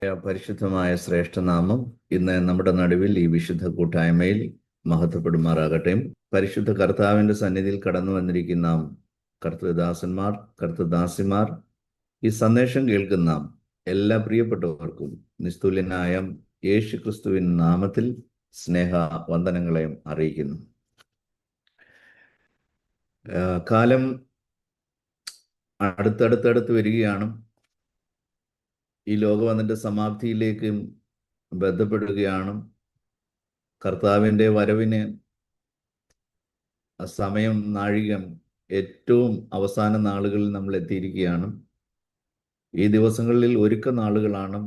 പരിശുദ്ധമായ ശ്രേഷ്ഠനാമം ഇന്ന് നമ്മുടെ നടുവിൽ ഈ വിശുദ്ധ കൂട്ടായ്മയിൽ മഹത്വപ്പെടുമാറാകട്ടെ. പരിശുദ്ധ കർത്താവിന്റെ സന്നിധിയിൽ കടന്നു വന്നിരിക്കുന്ന കർത്തൃദാസന്മാർ, കർത്തൃദാസിമാർ, ഈ സന്ദേശം കേൾക്കുന്ന എല്ലാ പ്രിയപ്പെട്ടവർക്കും നിസ്തുല്യനായ യേശു ക്രിസ്തുവിൻ നാമത്തിൽ സ്നേഹ വന്ദനങ്ങളെ അറിയിക്കുന്നു. കാലം അടുത്തടുത്തടുത്ത് വരികയാണ്. ഈ ലോകം അതിൻ്റെ സമാപ്തിയിലേക്ക് ബന്ധപ്പെടുകയാണ്. കർത്താവിൻ്റെ വരവിന് സമയം, നാഴികം, ഏറ്റവും അവസാന നാളുകളിൽ നമ്മൾ എത്തിയിരിക്കുകയാണ്. ഈ ദിവസങ്ങളിൽ ഒരുക്ക നാളുകളാണ്.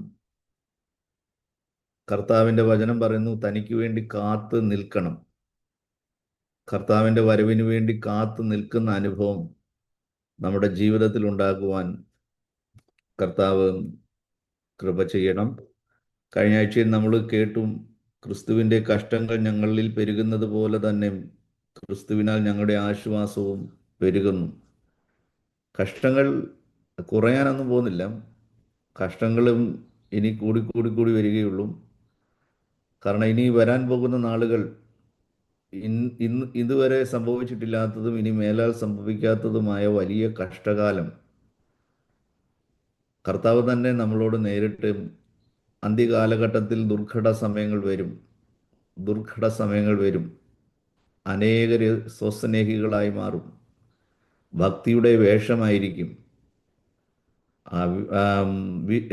കർത്താവിൻ്റെ വചനം പറയുന്നു, തനിക്ക് വേണ്ടി കാത്തു നിൽക്കണം. കർത്താവിൻ്റെ വരവിന് വേണ്ടി കാത്തു നിൽക്കുന്ന അനുഭവം നമ്മുടെ ജീവിതത്തിൽ ഉണ്ടാകുവാൻ കർത്താവ് കൃപ ചെയ്യണം. കഴിഞ്ഞ ആഴ്ചയിൽ നമ്മൾ കേട്ടു, ക്രിസ്തുവിൻ്റെ കഷ്ടങ്ങൾ ഞങ്ങളിൽ പെരുകുന്നത് പോലെ തന്നെ ക്രിസ്തുവിനാൽ ഞങ്ങളുടെ ആശ്വാസവും പെരുകുന്നു. കഷ്ടങ്ങൾ കുറയാനൊന്നും പോകുന്നില്ല. കഷ്ടങ്ങളും ഇനി കൂടി വരികയുള്ളൂ. കാരണം ഇനി വരാൻ പോകുന്ന നാളുകൾ ഇതുവരെ സംഭവിച്ചിട്ടില്ലാത്തതും ഇനി മേലാൽ സംഭവിക്കാത്തതുമായ വലിയ കഷ്ടകാലം കർത്താവ് തന്നെ നമ്മളോട് നേരിട്ട് അന്ത്യകാലഘട്ടത്തിൽ ദുർഘട സമയങ്ങൾ വരും. അനേകര് സ്വസ്നേഹികളായി മാറും. ഭക്തിയുടെ വേഷമായിരിക്കും.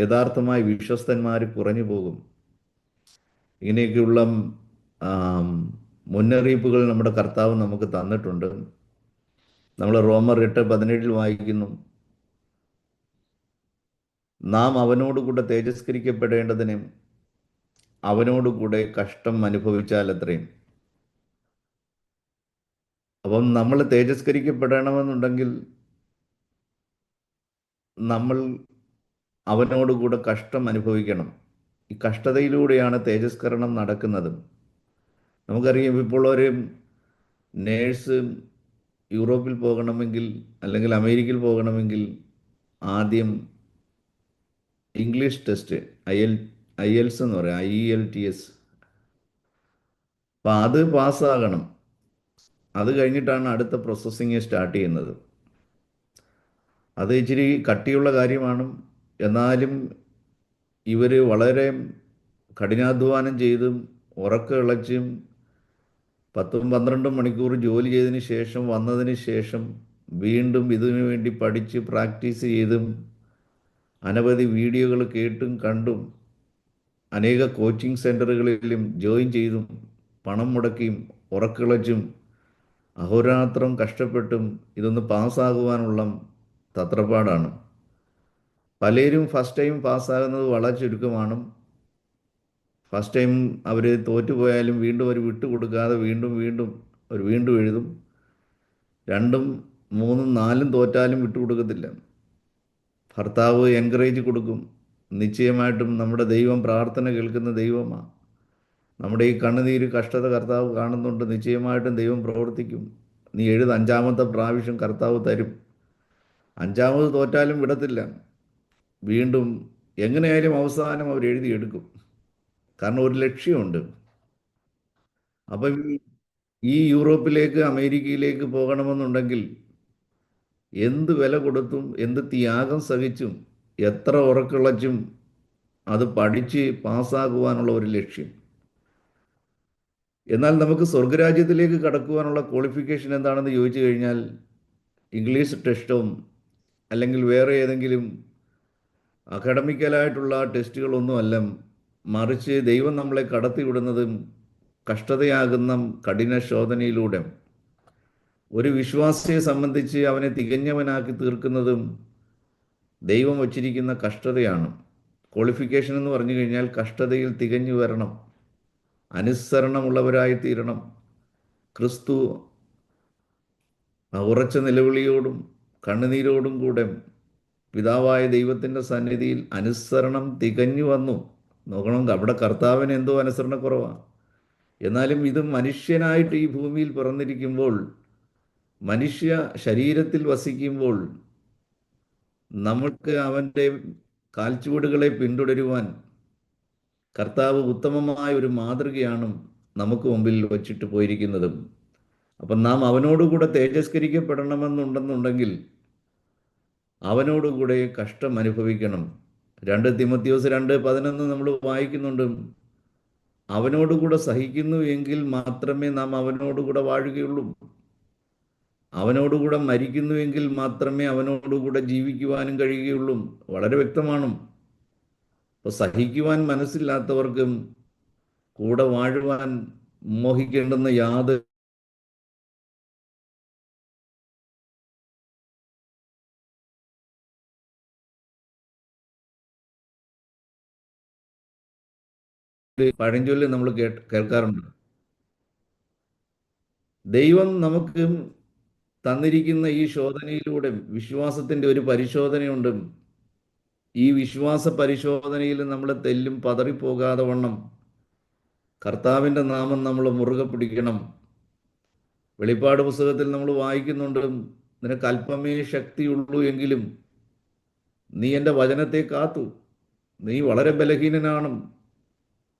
യഥാർത്ഥമായി വിശ്വസ്തന്മാർ കുറഞ്ഞു പോകും. ഇങ്ങനെയൊക്കെയുള്ള മുന്നറിയിപ്പുകൾ നമ്മുടെ കർത്താവ് നമുക്ക് തന്നിട്ടുണ്ട്. നമ്മൾ റോമർ 8:17 വായിക്കുന്നു, നാം അവനോടുകൂടെ തേജസ്കരിക്കപ്പെടേണ്ടതിന് അവനോടുകൂടെ കഷ്ടം അനുഭവിച്ചാൽ അത്രയും. അപ്പം നമ്മൾ തേജസ്കരിക്കപ്പെടണമെന്നുണ്ടെങ്കിൽ നമ്മൾ അവനോടുകൂടെ കഷ്ടം അനുഭവിക്കണം. ഈ കഷ്ടതയിലൂടെയാണ് തേജസ്കരണം നടക്കുന്നത്. നമുക്കറിയാം, ഇപ്പോൾ ഒരു നേഴ്സ് യൂറോപ്പിൽ പോകണമെങ്കിൽ അല്ലെങ്കിൽ അമേരിക്കയിൽ പോകണമെങ്കിൽ ആദ്യം ഇംഗ്ലീഷ് ടെസ്റ്റ്, IELTS എന്ന് പറയാം, IELTS. അപ്പം അത് പാസ്സാകണം. അത് കഴിഞ്ഞിട്ടാണ് അടുത്ത പ്രോസസ്സിങ് സ്റ്റാർട്ട് ചെയ്യുന്നത്. അത് ഇച്ചിരി കട്ടിയുള്ള കാര്യമാണ്. എന്നാലും ഇവർ വളരെ കഠിനാധ്വാനം ചെയ്തും ഉറക്കമിളച്ചും 10-12 മണിക്കൂർ ജോലി ചെയ്തതിന് ശേഷം വന്നതിന് ശേഷം വീണ്ടും ഇതിനു വേണ്ടി പഠിച്ച് പ്രാക്ടീസ് ചെയ്തും അനവധി വീഡിയോകൾ കേട്ടും കണ്ടും അനേക കോച്ചിങ് സെൻ്ററുകളിലും ജോയിൻ ചെയ്തും പണം മുടക്കിയും ഉറക്കിളച്ചും അഹോരാത്രം കഷ്ടപ്പെട്ടും ഇതൊന്ന് പാസ്സാകുവാനുള്ള തത്രപ്പാടാണ്. പലരും ഫസ്റ്റ് ടൈം പാസ്സാകുന്നത് വളരെ ചുരുക്കമാണ്. ഫസ്റ്റ് ടൈം അവർ തോറ്റുപോയാലും വീണ്ടും അവർ വിട്ടുകൊടുക്കാതെ വീണ്ടും എഴുതും. 2ഉം 3ഉം 4ഉം തോറ്റാലും വിട്ടുകൊടുക്കത്തില്ല. ഭർത്താവ് എൻകറേജ് കൊടുക്കും. നിശ്ചയമായിട്ടും നമ്മുടെ ദൈവം പ്രാർത്ഥന കേൾക്കുന്ന ദൈവമാണ്. നമ്മുടെ ഈ കണ്ണുനീര് കഷ്ടത കർത്താവ് കാണുന്നുണ്ട്. നിശ്ചയമായിട്ടും ദൈവം പ്രവർത്തിക്കും. നീ 5ാമത്തെ പ്രാവശ്യം കർത്താവ് തരും. 5ാമത് തോറ്റാലും വിടത്തില്ല. വീണ്ടും എങ്ങനെയായാലും അവസാനം അവർ എഴുതിയെടുക്കും. കാരണം ഒരു ലക്ഷ്യമുണ്ട്. അപ്പം ഈ യൂറോപ്പിലേക്ക്, അമേരിക്കയിലേക്ക് പോകണമെന്നുണ്ടെങ്കിൽ എന്ത് വില കൊടുത്തും എന്ത് ത്യാഗം സഹിച്ചും എത്ര ഉറക്കിളച്ചും അത് പഠിച്ച് പാസ്സാകുവാനുള്ള ഒരു ലക്ഷ്യം. എന്നാൽ നമുക്ക് സ്വർഗരാജ്യത്തിലേക്ക് കടക്കുവാനുള്ള ക്വാളിഫിക്കേഷൻ എന്താണെന്ന് ചോദിച്ചു കഴിഞ്ഞാൽ ഇംഗ്ലീഷ് ടെസ്റ്റും അല്ലെങ്കിൽ വേറെ ഏതെങ്കിലും അക്കാഡമിക്കലായിട്ടുള്ള ടെസ്റ്റുകളൊന്നുമല്ല. മറിച്ച് ദൈവം നമ്മളെ കടത്തിവിടുന്നതും കഷ്ടതയാകുന്ന കഠിന ശോധനയിലൂടെ ഒരു വിശ്വാസിയെ സംബന്ധിച്ച് അവനെ തികഞ്ഞവനാക്കി തീർക്കുന്നതും ദൈവം വച്ചിരിക്കുന്ന കഷ്ടതയാണ്. ക്വാളിഫിക്കേഷൻ എന്ന് പറഞ്ഞു കഴിഞ്ഞാൽ കഷ്ടതയിൽ തികഞ്ഞു വരണം, അനുസരണമുള്ളവരായി തീരണം. ക്രിസ്തു ഉറച്ച നിലവിളിയോടും കണ്ണുനീരോടും കൂടെ പിതാവായ ദൈവത്തിൻ്റെ സന്നിധിയിൽ അനുസരണം തികഞ്ഞു വന്നു. നോക്കണം, അവിടെ കർത്താവിന് എന്തോ അനുസരണക്കുറവാണ്. എന്നാലും ഇത് മനുഷ്യനായിട്ട് ഈ ഭൂമിയിൽ പിറന്നിരിക്കുമ്പോൾ, മനുഷ്യ ശരീരത്തിൽ വസിക്കുമ്പോൾ നമ്മൾക്ക് അവൻ്റെ കാൽച്ചുവടുകളെ പിന്തുടരുവാൻ കർത്താവ് ഉത്തമമായ ഒരു മാതൃകയാണ് നമുക്ക് മുമ്പിൽ വച്ചിട്ട് പോയിരിക്കുന്നതും. അപ്പം നാം അവനോടുകൂടെ തേജസ്കരിക്കപ്പെടണമെന്നുണ്ടെന്നുണ്ടെങ്കിൽ അവനോടുകൂടെ കഷ്ടം അനുഭവിക്കണം. 2 തിമോഥെയോസ് 2:11 നമ്മൾ വായിക്കുന്നുണ്ട്. അവനോടുകൂടെ സഹിക്കുന്നു എങ്കിൽ മാത്രമേ നാം അവനോടുകൂടെ വാഴുകയുള്ളൂ. അവനോടുകൂടെ മരിക്കുന്നുവെങ്കിൽ മാത്രമേ അവനോടുകൂടെ ജീവിക്കുവാനും കഴിയുകയുള്ളൂ. വളരെ വ്യക്തമാണ്. അപ്പോൾ സഹിക്കുവാൻ മനസ്സില്ലാത്തവർക്കും കൂടെ വാഴുവാൻ മോഹിക്കേണ്ടുന്ന യാതൊരു പഴഞ്ചൊല്ല് നമ്മൾ കേൾക്കാറുണ്ട്. ദൈവം നമുക്ക് തന്നിരിക്കുന്ന ഈ ശോധനയിലൂടെ വിശ്വാസത്തിൻ്റെ ഒരു പരിശോധനയുണ്ട്. ഈ വിശ്വാസ പരിശോധനയിൽ നമ്മൾ തെല്ലും പതറിപ്പോകാതെ വണ്ണം കർത്താവിൻ്റെ നാമം നമ്മൾ മുറുകെ പിടിക്കണം. വെളിപ്പാട് പുസ്തകത്തിൽ നമ്മൾ വായിക്കുന്നുണ്ട്, നിനക്ക് അല്പമേ ശക്തിയുള്ളൂ എങ്കിലും നീ എൻ്റെ വചനത്തെ കാത്തു. നീ വളരെ ബലഹീനനാണ്,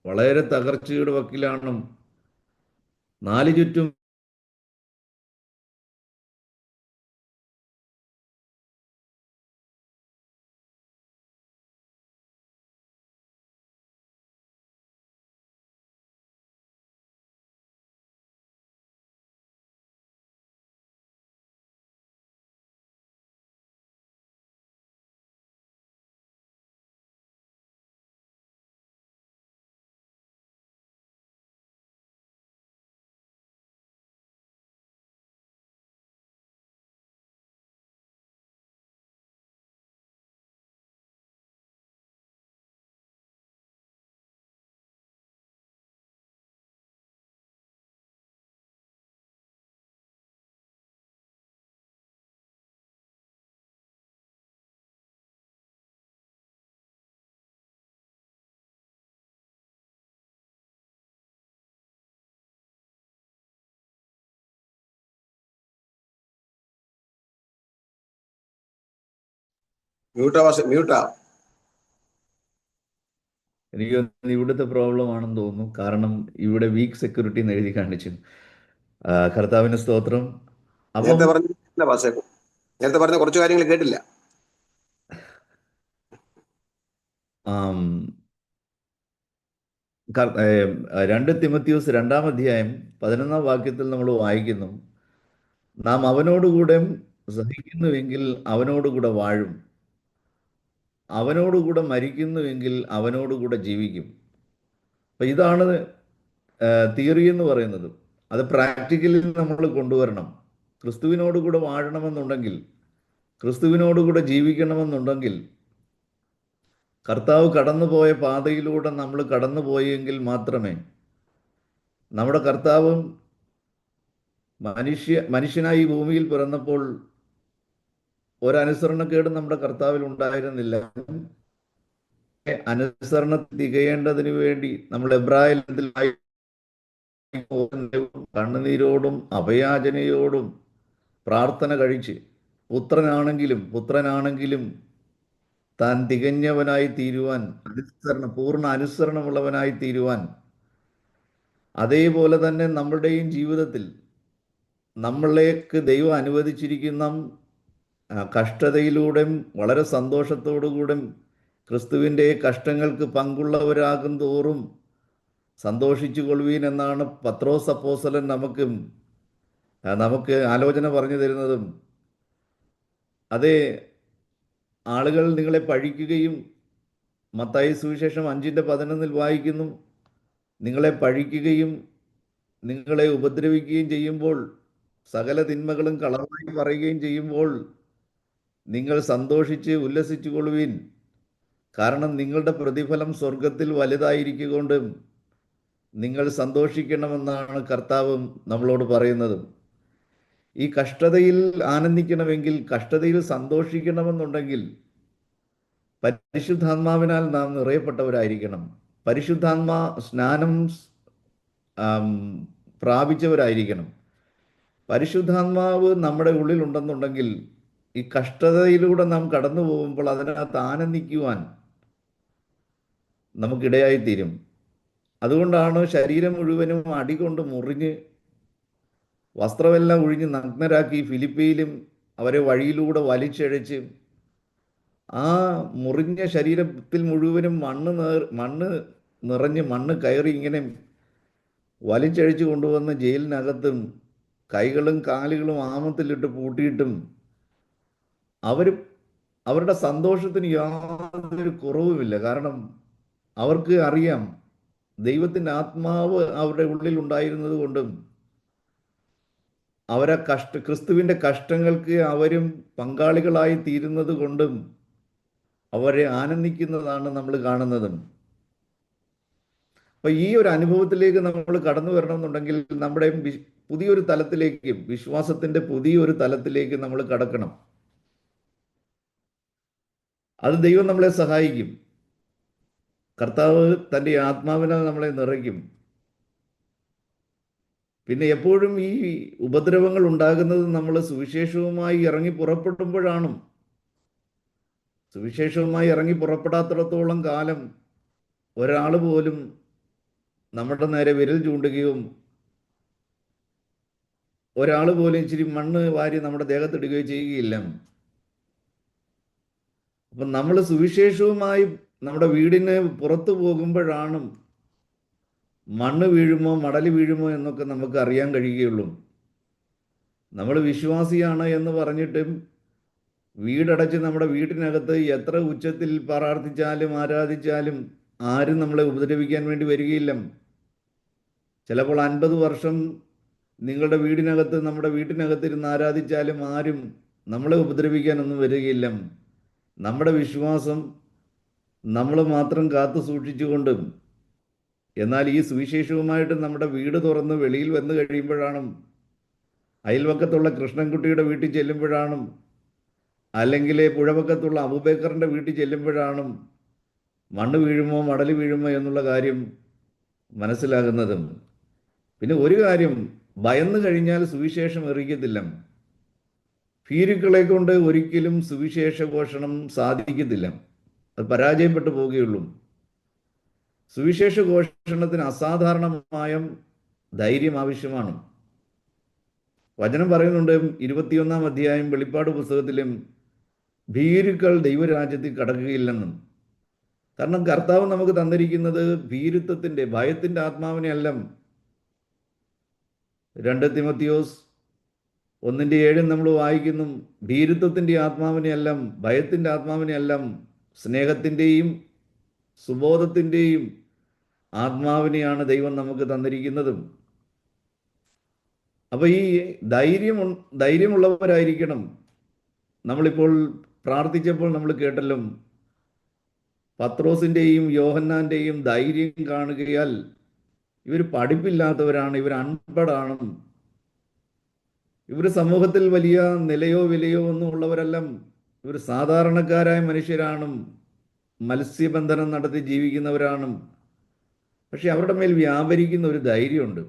വളരെ തകർച്ചയുടെ വക്കിലാണ്. നാല് ചുറ്റും മ്യൂട്ടാ. എനിക്ക് ഇവിടുത്തെ പ്രോബ്ലം ആണെന്ന് തോന്നുന്നു. കാരണം ഇവിടെ വീക്ക് സെക്യൂരിറ്റി എന്ന് എഴുതി കാണിച്ചു. കർത്താവിന് സ്തോത്രം. അപ്പം നേരത്തെ പറഞ്ഞ കുറച്ച് കാര്യങ്ങൾ കേട്ടില്ല. 2 തിമോഥെയോസ് 2:11 നമ്മൾ വായിക്കുന്നു, നാം അവനോടുകൂടെ സഹിക്കുന്നുവെങ്കിൽ അവനോടുകൂടെ വാഴും, അവനോടുകൂടെ മരിക്കുന്നുവെങ്കിൽ അവനോടുകൂടെ ജീവിക്കും. അപ്പം ഇതാണ് തിയറി എന്ന് പറയുന്നത്. അത് പ്രാക്ടിക്കലിൽ നമ്മൾ കൊണ്ടുവരണം. ക്രിസ്തുവിനോടുകൂടെ വാഴണമെന്നുണ്ടെങ്കിൽ, ക്രിസ്തുവിനോടുകൂടെ ജീവിക്കണമെന്നുണ്ടെങ്കിൽ, കർത്താവ് കടന്നുപോയ പാതയിലൂടെ നമ്മൾ കടന്നുപോയെങ്കിൽ മാത്രമേ നമ്മുടെ കർത്താവ് മനുഷ്യനായി ഭൂമിയിൽ പിറന്നപ്പോൾ ഒരനുസരണക്കേടും നമ്മുടെ കർത്താവിൽ ഉണ്ടായിരുന്നില്ല. അനുസരണം തികയേണ്ടതിന് വേണ്ടി നമ്മൾ എബ്രായത്തിൽ കണ്ണുനീരോടും അഭയാചനയോടും പ്രാർത്ഥന കഴിച്ച് പുത്രനാണെങ്കിലും താൻ തികഞ്ഞവനായി തീരുവാൻ, പൂർണ്ണ അനുസരണമുള്ളവനായി തീരുവാൻ, അതേപോലെ തന്നെ നമ്മളുടെയും ജീവിതത്തിൽ നമ്മളേക്ക് ദൈവം അനുവദിച്ചിരിക്കുന്ന കഷ്ടതയിലൂടെയും വളരെ സന്തോഷത്തോടുകൂടെ ക്രിസ്തുവിൻ്റെ കഷ്ടങ്ങൾക്ക് പങ്കുള്ളവരാകും തോറും സന്തോഷിച്ചു കൊള്ളുവീൻ എന്നാണ് പത്രോസ് അപ്പോസ്തലൻ നമുക്ക് ആലോചന പറഞ്ഞു തരുന്നതും. അതേ, ആളുകൾ നിങ്ങളെ പഴിക്കുകയും, മത്തായി സുവിശേഷം 5:11 വായിക്കുന്നു, നിങ്ങളെ പഴിക്കുകയും നിങ്ങളെ ഉപദ്രവിക്കുകയും ചെയ്യുമ്പോൾ, സകല തിന്മകളും കളവായി പറയുകയും ചെയ്യുമ്പോൾ നിങ്ങൾ സന്തോഷിച്ച് ഉല്ലസിച്ചു കൊള്ളുവീൻ, കാരണം നിങ്ങളുടെ പ്രതിഫലം സ്വർഗത്തിൽ വലുതായിരിക്കൊണ്ട് നിങ്ങൾ സന്തോഷിക്കണമെന്നാണ് കർത്താവ് നമ്മളോട് പറയുന്നത്. ഈ കഷ്ടതയിൽ ആനന്ദിക്കണമെങ്കിൽ, കഷ്ടതയിൽ സന്തോഷിക്കണമെന്നുണ്ടെങ്കിൽ പരിശുദ്ധാത്മാവിനാൽ നാം നിറയപ്പെട്ടവരായിരിക്കണം. പരിശുദ്ധാത്മാ സ്നാനം പ്രാപിച്ചവരായിരിക്കണം. പരിശുദ്ധാത്മാവ് നമ്മുടെ ഉള്ളിലുണ്ടെന്നുണ്ടെങ്കിൽ ഈ കഷ്ടതയിലൂടെ നാം കടന്നു പോകുമ്പോൾ അതിനകത്ത് ആനന്ദിക്കുവാൻ നമുക്കിടയായിത്തീരും. അതുകൊണ്ടാണ് ശരീരം മുഴുവനും അടികൊണ്ട് മുറിഞ്ഞ് വസ്ത്രമെല്ലാം ഒഴിഞ്ഞ് നഗ്നരാക്കി ഫിലിപ്പിയിലും അവരെ വഴിയിലൂടെ വലിച്ചഴച്ച് ആ മുറിഞ്ഞ ശരീരത്തിൽ മുഴുവനും മണ്ണ് നിറഞ്ഞ് മണ്ണ് കയറി ഇങ്ങനെ വലിച്ചഴിച്ച് കൊണ്ടുവന്ന് ജയിലിനകത്തും കൈകളും കാലുകളും ആമത്തിലിട്ട് പൂട്ടിയിട്ടും അവർ അവരുടെ സന്തോഷത്തിന് യാതൊരു കുറവുമില്ല. കാരണം അവർക്ക് അറിയാം ദൈവത്തിൻ്റെ ആത്മാവ് അവരുടെ ഉള്ളിൽ ഉണ്ടായിരുന്നത് കൊണ്ടും അവരെ ക്രിസ്തുവിൻ്റെ കഷ്ടങ്ങൾക്ക് അവരും പങ്കാളികളായി തീരുന്നത് കൊണ്ടും അവരെ ആനന്ദിക്കുന്നതാണ് നമ്മൾ കാണുന്നത്. അപ്പൊ ഈ ഒരു അനുഭവത്തിലേക്ക് നമ്മൾ കടന്നു വരണമെന്നുണ്ടെങ്കിൽ നമ്മുടെ പുതിയൊരു തലത്തിലേക്ക്, വിശ്വാസത്തിന്റെ പുതിയൊരു തലത്തിലേക്ക് നമ്മൾ കടക്കണം. അത് ദൈവം നമ്മളെ സഹായിക്കും. കർത്താവ് തൻ്റെ ആത്മാവിനാൽ നമ്മളെ നിറയ്ക്കും. പിന്നെ എപ്പോഴും ഈ ഉപദ്രവങ്ങൾ ഉണ്ടാകുന്നത് നമ്മൾ സുവിശേഷവുമായി ഇറങ്ങി പുറപ്പെടുമ്പോഴാണ്. സുവിശേഷവുമായി ഇറങ്ങി പുറപ്പെടാത്തിടത്തോളം കാലം ഒരാൾ പോലും നമ്മുടെ നേരെ വിരൽ ചൂണ്ടുകയും ഒരാൾ പോലും ഇച്ചിരി മണ്ണ് വാരി നമ്മുടെ ദേഹത്തിടുകയോ ചെയ്യുകയില്ല. അപ്പം നമ്മൾ സുവിശേഷവുമായി നമ്മുടെ വീടിന് പുറത്തു പോകുമ്പോഴാണ് മണ്ണ് വീഴുമോ മടൽ വീഴുമോ എന്നൊക്കെ നമുക്ക് അറിയാൻ കഴിയുകയുള്ളൂ. നമ്മൾ വിശ്വാസിയാണ് എന്ന് പറഞ്ഞിട്ടും വീടടച്ച് നമ്മുടെ വീട്ടിനകത്ത് എത്ര ഉച്ചത്തിൽ പ്രാർത്ഥിച്ചാലും ആരാധിച്ചാലും ആരും നമ്മളെ ഉപദ്രവിക്കാൻ വേണ്ടി വരികയില്ല. ചിലപ്പോൾ 50 വർഷം നിങ്ങളുടെ വീടിനകത്ത് നമ്മുടെ വീട്ടിനകത്തിരുന്ന് ആരാധിച്ചാലും ആരും നമ്മളെ ഉപദ്രവിക്കാനൊന്നും വരികയില്ല. നമ്മുടെ വിശ്വാസം നമ്മൾ മാത്രം കാത്തു സൂക്ഷിച്ചുകൊണ്ടും, എന്നാൽ ഈ സുവിശേഷവുമായിട്ട് നമ്മുടെ വീട് തുറന്ന് വെളിയിൽ വന്നു കഴിയുമ്പോഴാണ്, അയൽവക്കത്തുള്ള കൃഷ്ണൻകുട്ടിയുടെ വീട്ടിൽ ചെല്ലുമ്പോഴാണ്, അല്ലെങ്കിൽ പുഴവക്കത്തുള്ള അബൂബക്കറിൻ്റെ വീട്ടിൽ ചെല്ലുമ്പോഴാണ് മണ്ണ് വീഴുമോ മടൽ വീഴുമോ എന്നുള്ള കാര്യം മനസ്സിലാകുന്നതും. പിന്നെ ഒരു കാര്യം, ഭയന്നു കഴിഞ്ഞാൽ സുവിശേഷം എറിയത്തില്ല. ഭീരുക്കളെ കൊണ്ട് ഒരിക്കലും സുവിശേഷ ഘോഷണം സാധിക്കത്തില്ല, അത് പരാജയപ്പെട്ടു പോവുകയുള്ളൂ. സുവിശേഷ ഘോഷണത്തിന് അസാധാരണമായ ധൈര്യം ആവശ്യമാണ്. വചനം പറയുന്നുണ്ട് 21-ാം അധ്യായം വെളിപ്പാട് പുസ്തകത്തിലും, ഭീരുക്കൾ ദൈവരാജ്യത്തിൽ കടക്കുകയില്ലെന്നും. കാരണം കർത്താവ് നമുക്ക് തന്നിരിക്കുന്നത് ഭീരുത്വത്തിൻ്റെ, ഭയത്തിൻ്റെ ആത്മാവിനെ അല്ല. 2 തിമോത്തിയോസ് 1:7 നമ്മൾ വായിക്കുന്നു, ഭീരുത്വത്തിൻ്റെ ആത്മാവിനെ അല്ല, ഭയത്തിൻ്റെ ആത്മാവിനെ അല്ല, സ്നേഹത്തിൻ്റെയും സുബോധത്തിൻ്റെയും ആത്മാവിനെയാണ് ദൈവം നമുക്ക് തന്നിരിക്കുന്നതും. അപ്പോൾ ഈ ധൈര്യമുള്ളവരായിരിക്കണം. നമ്മളിപ്പോൾ പ്രാർത്ഥിച്ചപ്പോൾ നമ്മൾ കേട്ടല്ലോ, പത്രോസിൻ്റെയും യോഹന്നാൻ്റെയും ധൈര്യം കാണുകയാൽ ഇവർ പഠിപ്പില്ലാത്തവരാണ്, ഇവർ അൺപടാണ്, ഇവർ സമൂഹത്തിൽ വലിയ നിലയോ വിലയോ ഒന്നും ഉള്ളവരല്ല, ഇവർ സാധാരണക്കാരായ മനുഷ്യരാണ്, മത്സ്യബന്ധനം നടത്തി ജീവിക്കുന്നവരാണ്. പക്ഷെ അവരുടെ മേൽ വ്യാപരിക്കുന്ന ഒരു ധൈര്യമുണ്ട്.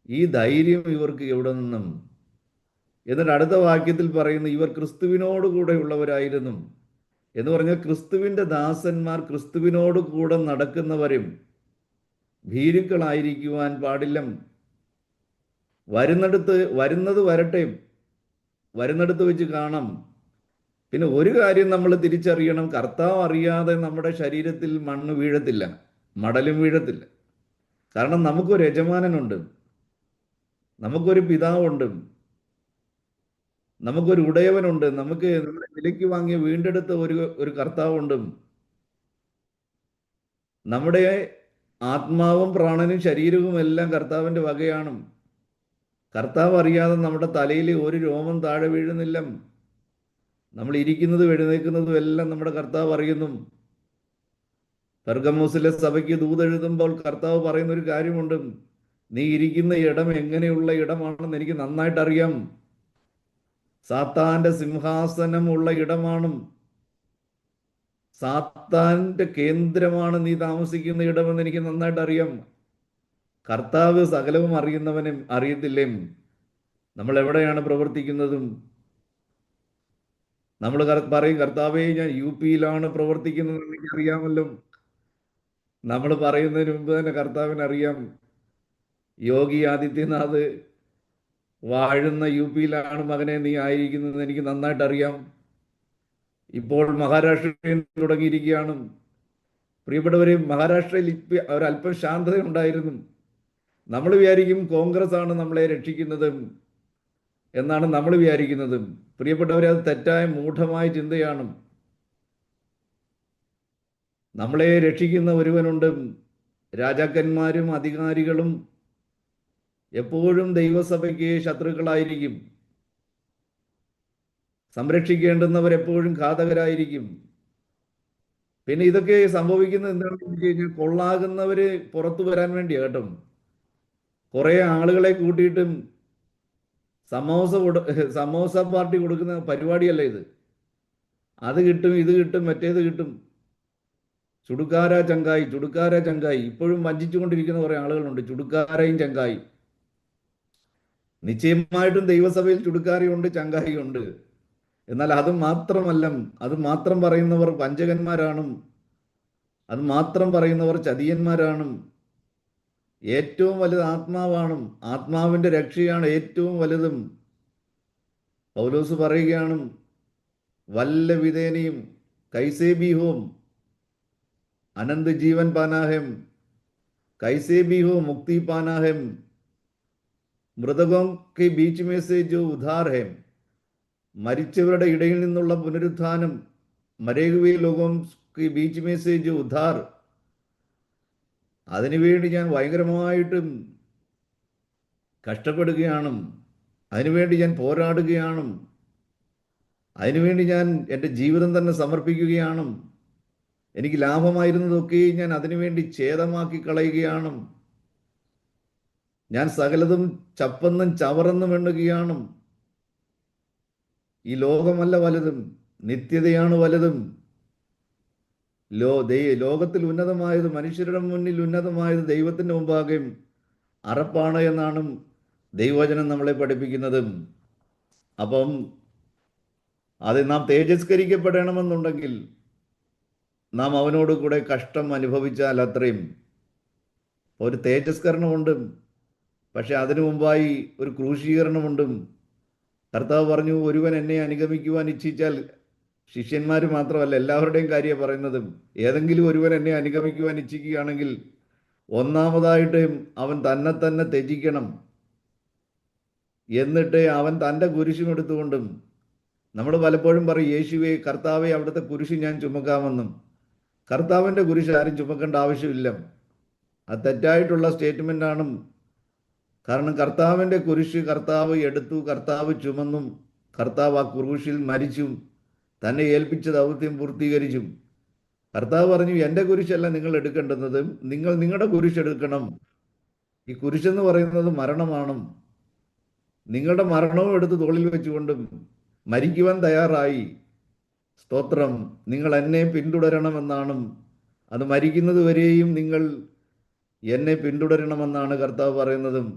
ഈ ധൈര്യം ഇവർക്ക് എവിടെ നിന്നും? എന്നിട്ട് അടുത്ത വാക്യത്തിൽ പറയുന്നു, ഇവർ ക്രിസ്തുവിനോട് കൂടെ ഉള്ളവരായിരുന്നു എന്ന് പറഞ്ഞാൽ ക്രിസ്തുവിൻ്റെ ദാസന്മാർ, ക്രിസ്തുവിനോട് കൂടെ നടക്കുന്നവരും ഭീരുക്കളായിരിക്കുവാൻ പാടില്ല. വരുന്നത് വരട്ടെ, വരുന്നിടത്ത് വെച്ച് കാണാം. പിന്നെ ഒരു കാര്യം നമ്മൾ തിരിച്ചറിയണം, കർത്താവ് അറിയാതെ നമ്മുടെ ശരീരത്തിൽ മണ്ണ് വീഴത്തില്ല, മടലും വീഴത്തില്ല. കാരണം നമുക്കൊരു യജമാനനുണ്ട്, നമുക്കൊരു പിതാവുണ്ട്, നമുക്കൊരു ഉടയവനുണ്ട്, നമുക്ക് നമ്മുടെ വിലയ്ക്ക് വാങ്ങിയ വീണ്ടെടുത്ത ഒരു കർത്താവുണ്ട്. നമ്മുടെ ആത്മാവും പ്രാണനും ശരീരവും എല്ലാം കർത്താവിൻ്റെ വകയാണ്. കർത്താവ് അറിയാതെ നമ്മുടെ തലയിൽ ഒരു രോമം താഴെ വീഴുന്നില്ല. നമ്മൾ ഇരിക്കുന്നതും എഴുന്നേൽക്കുന്നതും എല്ലാം നമ്മുടെ കർത്താവ് അറിയുന്നു. പെർഗമോസിലെ സഭയ്ക്ക് ദൂതെഴുതുമ്പോൾ കർത്താവ് പറയുന്നൊരു കാര്യമുണ്ട്, നീ ഇരിക്കുന്ന ഇടം എങ്ങനെയുള്ള ഇടമാണെന്ന് എനിക്ക് നന്നായിട്ട് അറിയാം. സാത്താന്റെ സിംഹാസനം ഉള്ള ഇടമാണ്, സാത്താന്റെ കേന്ദ്രമാണ് നീ താമസിക്കുന്ന ഇടമെന്ന് എനിക്ക് നന്നായിട്ട് അറിയാം. കർത്താവ് സകലവും അറിയുന്നവനും അറിയത്തില്ലേ നമ്മൾ എവിടെയാണ് പ്രവർത്തിക്കുന്നതും? നമ്മൾ പറയും, കർത്താവേ ഞാൻ UP-യിലാണ് പ്രവർത്തിക്കുന്നത്, എനിക്കറിയാമല്ലോ. നമ്മൾ പറയുന്നതിന് മുമ്പ് തന്നെ കർത്താവിന് അറിയാം യോഗി ആദിത്യനാഥ് വാഴുന്ന യുപിയിലാണ് മകനെ നീ ആയിരിക്കുന്നത് എനിക്ക് നന്നായിട്ട് അറിയാം. ഇപ്പോൾ മഹാരാഷ്ട്രയിൽ തുടങ്ങിയിരിക്കുകയാണ്. പ്രിയപ്പെട്ടവരെ, മഹാരാഷ്ട്രയിൽ ഒരല്പം ശാന്തത ഉണ്ടായിരുന്നു. നമ്മൾ വിചാരിക്കും കോൺഗ്രസ് ആണ് നമ്മളെ രക്ഷിക്കുന്നത് എന്നാണ് നമ്മൾ വിചാരിക്കുന്നത്. പ്രിയപ്പെട്ടവരെ, അത് തെറ്റായ മൂഢമായ ചിന്തയാണ്. നമ്മളെ രക്ഷിക്കുന്ന ഒരുവനുണ്ട്. രാജാക്കന്മാരും അധികാരികളും എപ്പോഴും ദൈവസഭയ്ക്ക് ശത്രുക്കളായിരിക്കും. സംരക്ഷിക്കേണ്ടുന്നവർ എപ്പോഴും ഘാതകരായിരിക്കും. പിന്നെ ഇതൊക്കെ സംഭവിക്കുന്നത് എന്താണെന്ന് വെച്ച് കഴിഞ്ഞാൽ കൊള്ളാകുന്നവര് പുറത്തു വരാൻ വേണ്ടിയാ കേട്ടോ. കുറെ ആളുകളെ കൂട്ടിയിട്ടും സമോസ പാർട്ടി കൊടുക്കുന്ന പരിപാടിയല്ല ഇത്. അത് കിട്ടും, ഇത് കിട്ടും, മറ്റേത് കിട്ടും. ചുടുക്കാര ചങ്കായി, ചുടുക്കാര ചങ്കായി. ഇപ്പോഴും വഞ്ചിച്ചുകൊണ്ടിരിക്കുന്ന കുറെ ആളുകളുണ്ട്. ചുടുക്കാരയും ചങ്കായി. നിശ്ചയമായിട്ടും ദൈവസഭയിൽ ചുടുക്കാരിയുണ്ട്, ചങ്കായിയുണ്ട്. എന്നാൽ അത് മാത്രമല്ല, അത് മാത്രം പറയുന്നവർ വഞ്ചകന്മാരാണ്. അത് മാത്രം പറയുന്നവർ ചതിയന്മാരാണ്. ഏറ്റവും വലുത് ആത്മാവാണ്. ആത്മാവിന്റെ രക്ഷയാണ് ഏറ്റവും വലുതും. പൗലോസ് പറയുകയാണ്, വല്ല വിധേനയും കൈസേ ബി ഹോം അനന്ത് ജീവൻ പാനാഹം, കൈസേ ബി ഹോ മുക്തി പാനാഹം, മൃതകോം കെ ബീച്ച് മേ സേ ജോ ഉദ്ധാർ ഹം. മരിച്ചവരുടെ ഇടയിൽ നിന്നുള്ള പുനരുത്ഥാനം, മരേ ഹുവേ ലോഗോം കെ ബീച്ച് മേ സേ ജോ ഉദ്ധാർ. അതിനുവേണ്ടി ഞാൻ ഭയങ്കരമായിട്ടും കഷ്ടപ്പെടുകയാണ്. അതിനുവേണ്ടി ഞാൻ പോരാടുകയാണ്. അതിനുവേണ്ടി ഞാൻ എൻ്റെ ജീവിതം തന്നെ സമർപ്പിക്കുകയാണ്. എനിക്ക് ലാഭമായിരുന്നതൊക്കെ ഞാൻ അതിനുവേണ്ടി ഛേദമാക്കി കളയുകയാണ്. ഞാൻ സകലതും ചപ്പെന്നും ചവറെന്നും എണ്ണുകയാണ്. ഈ ലോകമല്ല വലുതും, നിത്യതയാണ് വലുതും. ലോകത്തിൽ ഉന്നതമായത്, മനുഷ്യരുടെ മുന്നിൽ ഉന്നതമായത് ദൈവത്തിൻ്റെ മുമ്പാകെ അറപ്പാണ് എന്നാണ് ദൈവവചനം നമ്മളെ പഠിപ്പിക്കുന്നത്. അപ്പം അത് നാം തേജസ്കരിക്കപ്പെടണമെന്നുണ്ടെങ്കിൽ നാം അവനോട് കൂടെ കഷ്ടം അനുഭവിച്ചാൽ അത്രയും. ഒരു തേജസ്കരണമുണ്ട്, പക്ഷെ അതിനു മുമ്പായി ഒരു ക്രൂശീകരണമുണ്ട്. കർത്താവ് പറഞ്ഞു, ഒരുവൻ എന്നെ അനുഗമിക്കുവാൻ ഇച്ഛിച്ചാൽ, ശിഷ്യന്മാർ മാത്രമല്ല എല്ലാവരുടെയും കാര്യം പറയുന്നത്, ഏതെങ്കിലും ഒരുവൻ എന്നെ അനുഗമിക്കുവാൻ ഇച്ഛിക്കുകയാണെങ്കിൽ ഒന്നാമതായിട്ട് അവൻ തന്നെ തന്നെ ത്യജിക്കണം. എന്നിട്ട് അവൻ തൻ്റെ കുരിശും എടുത്തുകൊണ്ടും, നമ്മൾ പലപ്പോഴും പറയും, യേശുവേ കർത്താവെ അവിടുത്തെ കുരിശ് ഞാൻ ചുമക്കാമെന്നും. കർത്താവിൻ്റെ കുരിശ് ആരും ചുമക്കേണ്ട ആവശ്യമില്ല. അത് തെറ്റായിട്ടുള്ള സ്റ്റേറ്റ്മെൻ്റാണ്. കാരണം കർത്താവിൻ്റെ കുരിശ് കർത്താവ് എടുത്തു, കർത്താവ് ചുമന്നും, കർത്താവ് ആ കുരിശിൽ മരിച്ചും തന്നെ ഏൽപ്പിച്ച ദൗത്യം പൂർത്തീകരിച്ചും. കർത്താവ് പറഞ്ഞു, എൻ്റെ കുരിശല്ല നിങ്ങൾ എടുക്കേണ്ടുന്നത്, നിങ്ങൾ നിങ്ങളുടെ കുരിശ് എടുക്കണം. ഈ കുരിശെന്ന് പറയുന്നത് മരണമാണ്. നിങ്ങളുടെ മരണവും എടുത്ത് തോളിൽ വെച്ചുകൊണ്ടും മരിക്കുവാൻ തയ്യാറായി, സ്തോത്രം, നിങ്ങൾ എന്നെ പിന്തുടരണമെന്നാണ്. അത് മരിക്കുന്നത് വരെയും നിങ്ങൾ എന്നെ പിന്തുടരണമെന്നാണ് കർത്താവ് പറയുന്നതും.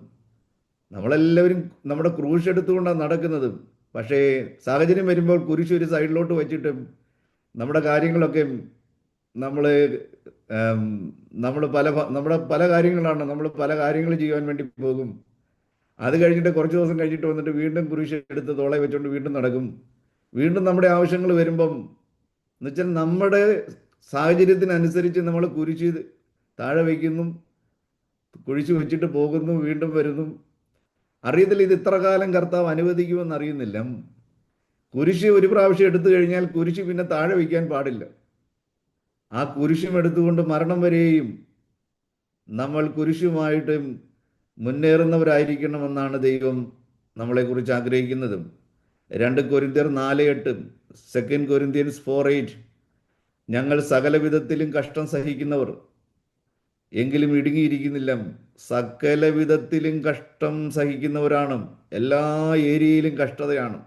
നമ്മളെല്ലാവരും നമ്മുടെ ക്രൂശ് എടുത്തുകൊണ്ടാണ് നടക്കുന്നത്. പക്ഷേ സാഹചര്യം വരുമ്പോൾ കുരിശ് ഒരു സൈഡിലോട്ട് വെച്ചിട്ടും നമ്മുടെ കാര്യങ്ങളൊക്കെ നമ്മൾ നമ്മുടെ പല കാര്യങ്ങളാണ്, നമ്മൾ പല കാര്യങ്ങൾ ചെയ്യാൻ വേണ്ടി പോകും. അത് കഴിഞ്ഞിട്ട് കുറച്ച് ദിവസം കഴിഞ്ഞിട്ട് വന്നിട്ട് വീണ്ടും കുരിശ് എടുത്ത് തോളെ വെച്ചുകൊണ്ട് വീണ്ടും നടക്കും. വീണ്ടും നമ്മുടെ ആവശ്യങ്ങൾ വരുമ്പം എന്നുവെച്ചാൽ നമ്മുടെ സാഹചര്യത്തിനനുസരിച്ച് നമ്മൾ കുരിശ് താഴെ വയ്ക്കുന്നു, കുഴിച്ചു വെച്ചിട്ട് പോകുന്നു, വീണ്ടും വരുന്നു. അറിയത്തില്ല ഇത് ഇത്ര കാലം കർത്താവ് അനുവദിക്കുമെന്ന് അറിയുന്നില്ല. കുരിശ് ഒരു പ്രാവശ്യം എടുത്തു കഴിഞ്ഞാൽ കുരിശ് പിന്നെ താഴെ വയ്ക്കാൻ പാടില്ല. ആ കുരിശും എടുത്തുകൊണ്ട് മരണം വരെയും നമ്മൾ കുരിശുമായിട്ട് മുന്നേറുന്നവരായിരിക്കണമെന്നാണ് ദൈവം നമ്മളെക്കുറിച്ച് ആഗ്രഹിക്കുന്നത്. 2 കൊരിന്ത്യർ 4:8, 2 കൊരിന്ത്യൻസ് 4:8. ഞങ്ങൾ സകല വിധത്തിലും കഷ്ടം സഹിക്കുന്നവർ, എങ്കിലും ഇടുങ്ങിയിരിക്കുന്നില്ല. സകല വിധത്തിലും കഷ്ടം സഹിക്കുന്നവരാണ്. എല്ലാ ഏരിയയിലും കഷ്ടതയാണ്.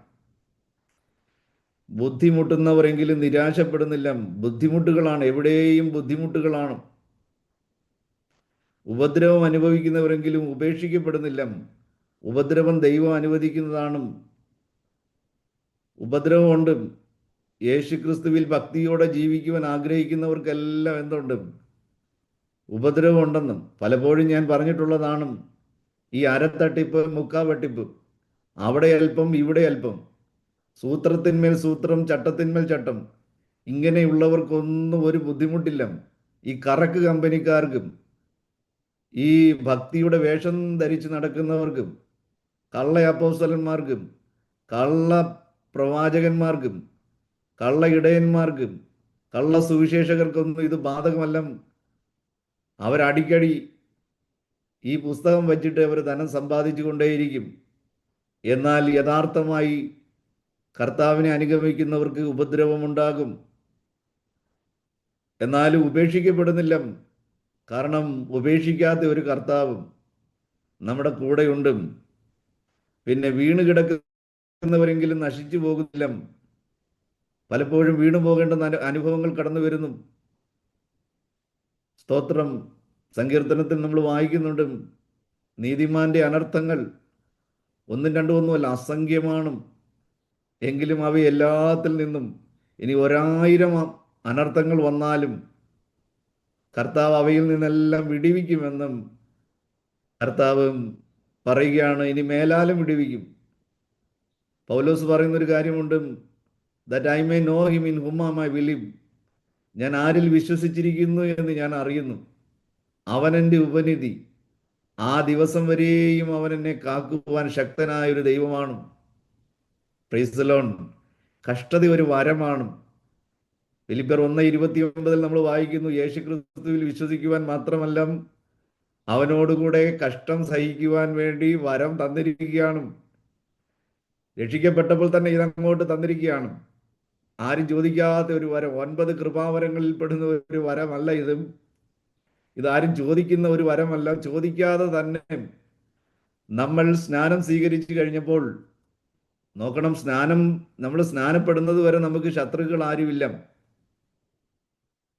ബുദ്ധിമുട്ടുന്നവരെങ്കിലും നിരാശപ്പെടുന്നില്ല. ബുദ്ധിമുട്ടുകളാണ്, എവിടെയും ബുദ്ധിമുട്ടുകളാണ്. ഉപദ്രവം അനുഭവിക്കുന്നവരെങ്കിലും ഉപേക്ഷിക്കപ്പെടുന്നില്ല. ഉപദ്രവം ദൈവം അനുവദിക്കുന്നതാണ്. ഉപദ്രവമുണ്ട്. യേശുക്രിസ്തുവിൽ ഭക്തിയോടെ ജീവിക്കുവാൻ ആഗ്രഹിക്കുന്നവർക്കെല്ലാം എന്തുണ്ട്? ഉപദ്രവം ഉണ്ടെന്നും പലപ്പോഴും ഞാൻ പറഞ്ഞിട്ടുള്ളതാണ്. ഈ അരത്തട്ടിപ്പ്, മുക്കാ വെട്ടിപ്പ്, അവിടെ അല്പം ഇവിടെ അല്പം, സൂത്രത്തിന്മേൽ സൂത്രം, ചട്ടത്തിന്മേൽ ചട്ടം, ഇങ്ങനെയുള്ളവർക്കൊന്നും ഒരു ബുദ്ധിമുട്ടില്ല. ഈ കറക്ക് കമ്പനിക്കാർക്കും ഈ ഭക്തിയുടെ വേഷം ധരിച്ച് നടക്കുന്നവർക്കും കള്ള അപ്പോസ്തലന്മാർക്കും കള്ള പ്രവാചകന്മാർക്കും കള്ള ഇടയന്മാർക്കും കള്ള സുവിശേഷകർക്കൊന്നും ഇത് ബാധകമല്ല. അവരടിക്കടി ഈ പുസ്തകം വച്ചിട്ട് അവർ ധനം സമ്പാദിച്ചു കൊണ്ടേയിരിക്കും. എന്നാൽ യഥാർത്ഥമായി കർത്താവിനെ അനുഗമിക്കുന്നവർക്ക് ഉപദ്രവമുണ്ടാകും. എന്നാലും ഉപേക്ഷിക്കപ്പെടുന്നില്ല. കാരണം ഉപേക്ഷിക്കാത്ത ഒരു കർത്താവും നമ്മുടെ കൂടെയുണ്ട്. പിന്നെ വീണ് കിടക്കുന്നവരെങ്കിലും നശിച്ചു പോകുന്നില്ല. പലപ്പോഴും വീണു പോകേണ്ട അനുഭവങ്ങൾ കടന്നു വരുന്നു. സ്തോത്രം. സങ്കീർത്തനത്തിൽ നമ്മൾ വായിക്കുന്നുണ്ട്, നീതിമാന്റെ അനർത്ഥങ്ങൾ ഒന്നും രണ്ടും ഒന്നുമല്ല, അസംഖ്യമാണ്. എങ്കിലും അവയെല്ലാത്തിൽ നിന്നും ഇനി 1000 അനർത്ഥങ്ങൾ വന്നാലും കർത്താവ് അവയിൽ നിന്നെല്ലാം വിടിവിക്കുമെന്നും കർത്താവ് പറയുകയാണ്. ഇനി മേലാലും വിടുവിക്കും. പൗലോസ് പറയുന്നൊരു കാര്യമുണ്ട്, that I may know him in whom I believe. ഞാൻ ആരിൽ വിശ്വസിച്ചിരിക്കുന്നു എന്ന് ഞാൻ അറിയുന്നു. അവൻ എൻ്റെ ഉപനിധി. ആ ദിവസം വരെയും അവൻ എന്നെ കാക്കുവാൻ ശക്തനായ ഒരു ദൈവമാണ്. Praise the Lord. കഷ്ടത ഒരു വരമാണ്. ഫിലിപ്പിയർ 1:29 നമ്മൾ വായിക്കുന്നു, യേശുക്രിസ്തുവിൽ വിശ്വസിക്കുവാൻ മാത്രമല്ല, അവനോടുകൂടെ കഷ്ടം സഹിക്കുവാൻ വേണ്ടി വരം തന്നിരിക്കുകയാണ്. രക്ഷിക്കപ്പെട്ടപ്പോൾ തന്നെ ഇതങ്ങോട്ട് തന്നിരിക്കുകയാണ്. ആരും ചോദിക്കാത്ത ഒരു വരം. 9 കൃപാവരങ്ങളിൽ പെടുന്ന ഒരു വരമല്ല ഇതും. ഇതാരും ചോദിക്കുന്ന ഒരു വരമല്ല. ചോദിക്കാതെ തന്നെ നമ്മൾ സ്നാനം സ്വീകരിച്ചു കഴിഞ്ഞപ്പോൾ നോക്കണം, നമ്മൾ സ്നാനപ്പെടുന്നത് വരെ നമുക്ക് ശത്രുക്കൾ ആരുമില്ല.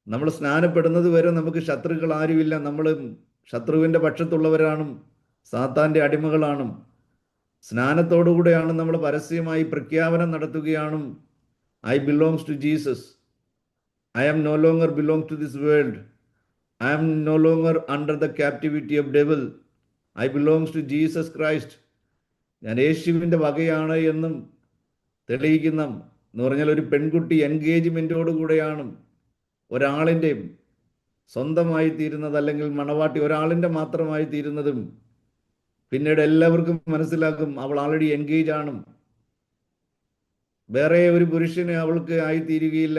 നമ്മൾ സ്നാനപ്പെടുന്നത് വരെ നമുക്ക് ശത്രുക്കൾ ആരുമില്ല. നമ്മൾ ശത്രുവിൻ്റെ പക്ഷത്തുള്ളവരാണ്, സാത്താൻ്റെ അടിമകളാണ്. സ്നാനത്തോടുകൂടെയാണ് നമ്മൾ പരസ്യമായി പ്രഖ്യാപനം നടത്തുകയാണ്, I belongs to Jesus. I am no longer belong to this world. I am no longer under the captivity of devil. I belongs to Jesus Christ. ഞാൻ യേശുവിൻ്റെ വകയാണ് എന്നും തെളിയിക്കുന്ന, എന്ന് പറഞ്ഞാൽ ഒരു പെൺകുട്ടി എൻഗേജ്മെൻറ്റോടുകൂടെയാണ് ഒരാളിൻ്റെ സ്വന്തമായി തീരുന്നത്, അല്ലെങ്കിൽ മണവാട്ടി ഒരാളിൻ്റെ മാത്രമായി തീരുന്നതും. പിന്നീട് എല്ലാവർക്കും മനസ്സിലാക്കും അവൾ ആൾറെഡി എൻഗേജ് ആണ്, വേറെ ഒരു പുരുഷന് അവൾക്ക് ആയിത്തീരുകയില്ല.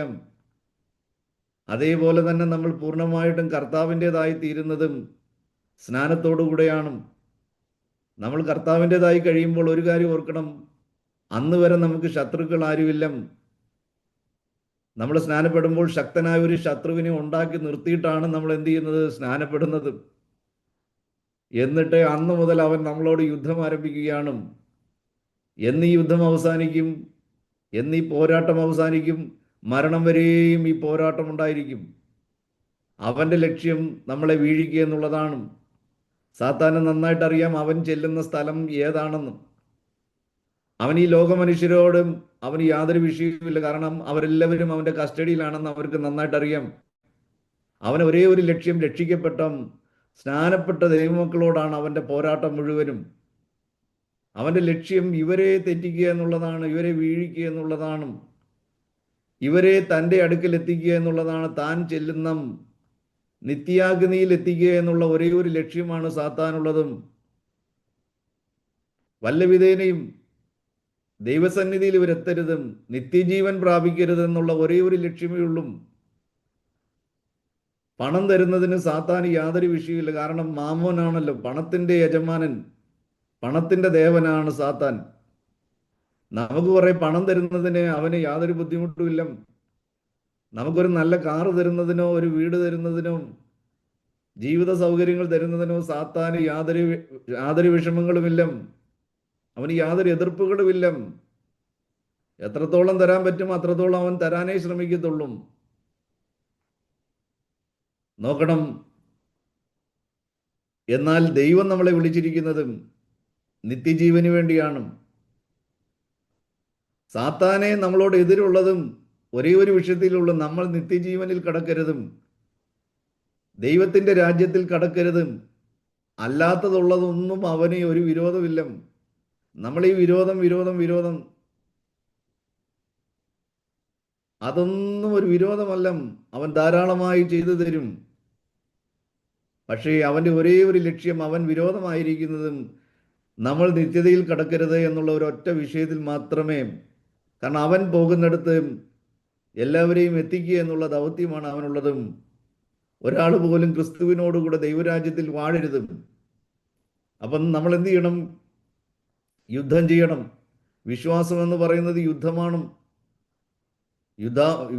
അതേപോലെ തന്നെ നമ്മൾ പൂർണ്ണമായിട്ടും കർത്താവിൻ്റെതായി തീരുന്നതും സ്നാനത്തോടുകൂടെയാണ്. നമ്മൾ കർത്താവിൻ്റെതായി കഴിയുമ്പോൾ ഒരു കാര്യം ഓർക്കണം, അന്ന് വരെ നമുക്ക് ശത്രുക്കൾ ആരുമില്ല. നമ്മൾ സ്നാനപ്പെടുമ്പോൾ ശക്തനായ ഒരു ശത്രുവിനെ ഉണ്ടാക്കി നിർത്തിയിട്ടാണ് നമ്മൾ എന്ത് ചെയ്യുന്നത്, സ്നാനപ്പെടുന്നത്. എന്നിട്ട് അന്ന് മുതൽ അവൻ നമ്മളോട് യുദ്ധം ആരംഭിക്കുകയാണ്. എന്നീ യുദ്ധം അവസാനിക്കും, എന്നീ പോരാട്ടം അവസാനിക്കും, മരണം വരെയും ഈ പോരാട്ടം ഉണ്ടായിരിക്കും. അവൻ്റെ ലക്ഷ്യം നമ്മളെ വീഴിക്കുക എന്നുള്ളതാണ്. സാത്താന് നന്നായിട്ട് അറിയാം അവൻ ചെല്ലുന്ന സ്ഥലം ഏതാണെന്ന്. അവൻ ഈ ലോകമനുഷ്യരോടും അവന് യാതൊരു വിഷയവുമില്ല. കാരണം അവരെല്ലാവരും അവൻ്റെ കസ്റ്റഡിയിലാണെന്ന് അവർക്ക് നന്നായിട്ട് അറിയാം. അവന് ഒരേ ഒരു ലക്ഷ്യം, രക്ഷിക്കപ്പെട്ട സ്നാനപ്പെട്ട ദൈവമക്കളോടാണ് അവൻ്റെ പോരാട്ടം മുഴുവനും. അവൻ്റെ ലക്ഷ്യം ഇവരെ തെറ്റിക്കുക എന്നുള്ളതാണ്, ഇവരെ വീഴിക്കുക എന്നുള്ളതാണ്, ഇവരെ തൻ്റെ അടുക്കൽ എത്തിക്കുക എന്നുള്ളതാണ്. താൻ ചെല്ലുന്ന നിത്യാഗ്നിയിൽ എത്തിക്കുക എന്നുള്ള ഒരേ ഒരു ലക്ഷ്യമാണ് സാത്താനുള്ളതും. വല്ലവിധേനയും ദൈവസന്നിധിയിൽ ഇവരെത്തരുതും, നിത്യജീവൻ പ്രാപിക്കരുതെന്നുള്ള ഒരേ ഒരു ലക്ഷ്യമേ ഉള്ളൂ. പണം തരുന്നതിന് സാത്താന് യാതൊരു വിഷയമില്ല. കാരണം മാമോനാണല്ലോ പണത്തിൻ്റെ യജമാനൻ, പണത്തിൻ്റെ ദേവനാണ് സാത്താൻ. നമുക്ക് കുറെ പണം തരുന്നതിന് അവന് യാതൊരു ബുദ്ധിമുട്ടുമില്ല. നമുക്കൊരു നല്ല കാറ് തരുന്നതിനോ ഒരു വീട് തരുന്നതിനോ ജീവിത സൗകര്യങ്ങൾ തരുന്നതിനോ സാത്താന് യാതൊരു വിഷമങ്ങളുമില്ല. അവന് യാതൊരു എതിർപ്പുകളുമില്ല. എത്രത്തോളം തരാൻ പറ്റും അത്രത്തോളം അവൻ തരാനേ ശ്രമിക്കത്തുള്ളൂ. നോക്കണം, എന്നാൽ ദൈവം നമ്മളെ വിളിച്ചിരിക്കുന്നതും നിത്യജീവന് വേണ്ടിയാണ്. സാത്താനെ നമ്മളോട് എതിരുള്ളതും ഒരേ ഒരു വിഷയത്തിലുള്ള, നമ്മൾ നിത്യജീവനിൽ കടക്കരുതും. ദൈവത്തിൻ്റെ രാജ്യത്തിൽ കടക്കരുത്. അല്ലാത്തതുള്ളതൊന്നും അവന് ഒരു വിരോധമില്ല. നമ്മൾ ഈ വിരോധം വിരോധം വിരോധം അതൊന്നും ഒരു വിരോധമല്ല. അവൻ ധാരാളമായി ചെയ്തു തരും. പക്ഷേ അവൻ്റെ ഒരേ ഒരു ലക്ഷ്യം, അവൻ വിരോധമായിരിക്കുന്നതും നമ്മൾ നിത്യതയിൽ കടക്കരുത് എന്നുള്ള ഒരൊറ്റ വിഷയത്തിൽ മാത്രമേ. കാരണം അവൻ പോകുന്നിടത്ത് എല്ലാവരെയും എത്തിക്കുക എന്നുള്ള ദൗത്യമാണ് അവനുള്ളതും. ഒരാൾ പോലും ക്രിസ്തുവിനോടുകൂടെ ദൈവരാജ്യത്തിൽ വാഴരുത്. അപ്പം നമ്മൾ എന്ത് ചെയ്യണം? യുദ്ധം ചെയ്യണം. വിശ്വാസം എന്ന് പറയുന്നത് യുദ്ധമാണ്.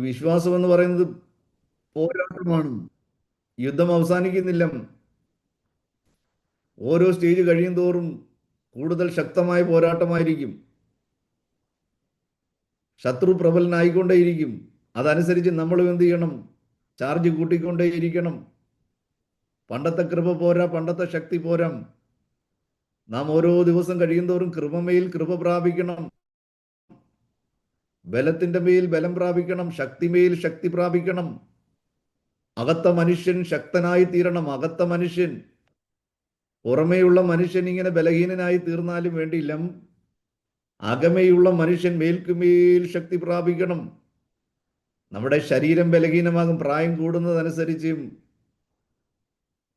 വിശ്വാസം എന്ന് പറയുന്നത് പോരാട്ടമാണ്. യുദ്ധം അവസാനിക്കുന്നില്ല. ഓരോ സ്റ്റേജ് കഴിയും തോറും കൂടുതൽ ശക്തമായ പോരാട്ടമായിരിക്കും. ശത്രു പ്രബലനായിക്കൊണ്ടേയിരിക്കും. അതനുസരിച്ച് നമ്മളും എന്ത് ചെയ്യണം? ചാർജ് കൂട്ടിക്കൊണ്ടേയിരിക്കണം. പണ്ടത്തെ കൃപ പോരാ, പണ്ടത്തെ ശക്തി പോരാ. നാം ഓരോ ദിവസം കഴിയും തോറും കൃപമേൽ കൃപ പ്രാപിക്കണം, ബലത്തിൻ്റെ മേൽ ബലം പ്രാപിക്കണം, ശക്തിമേൽ ശക്തി പ്രാപിക്കണം. അകത്ത മനുഷ്യൻ ശക്തനായി തീരണം. അകത്ത മനുഷ്യൻ. പുറമേയുള്ള മനുഷ്യൻ ഇങ്ങനെ ബലഹീനനായി തീർന്നാലും വേണ്ടിയില്ല. അകമേയുള്ള മനുഷ്യൻ മേൽക്കുമേൽ ശക്തി പ്രാപിക്കണം. നമ്മുടെ ശരീരം ബലഹീനമാകും. പ്രായം കൂടുന്നതനുസരിച്ച്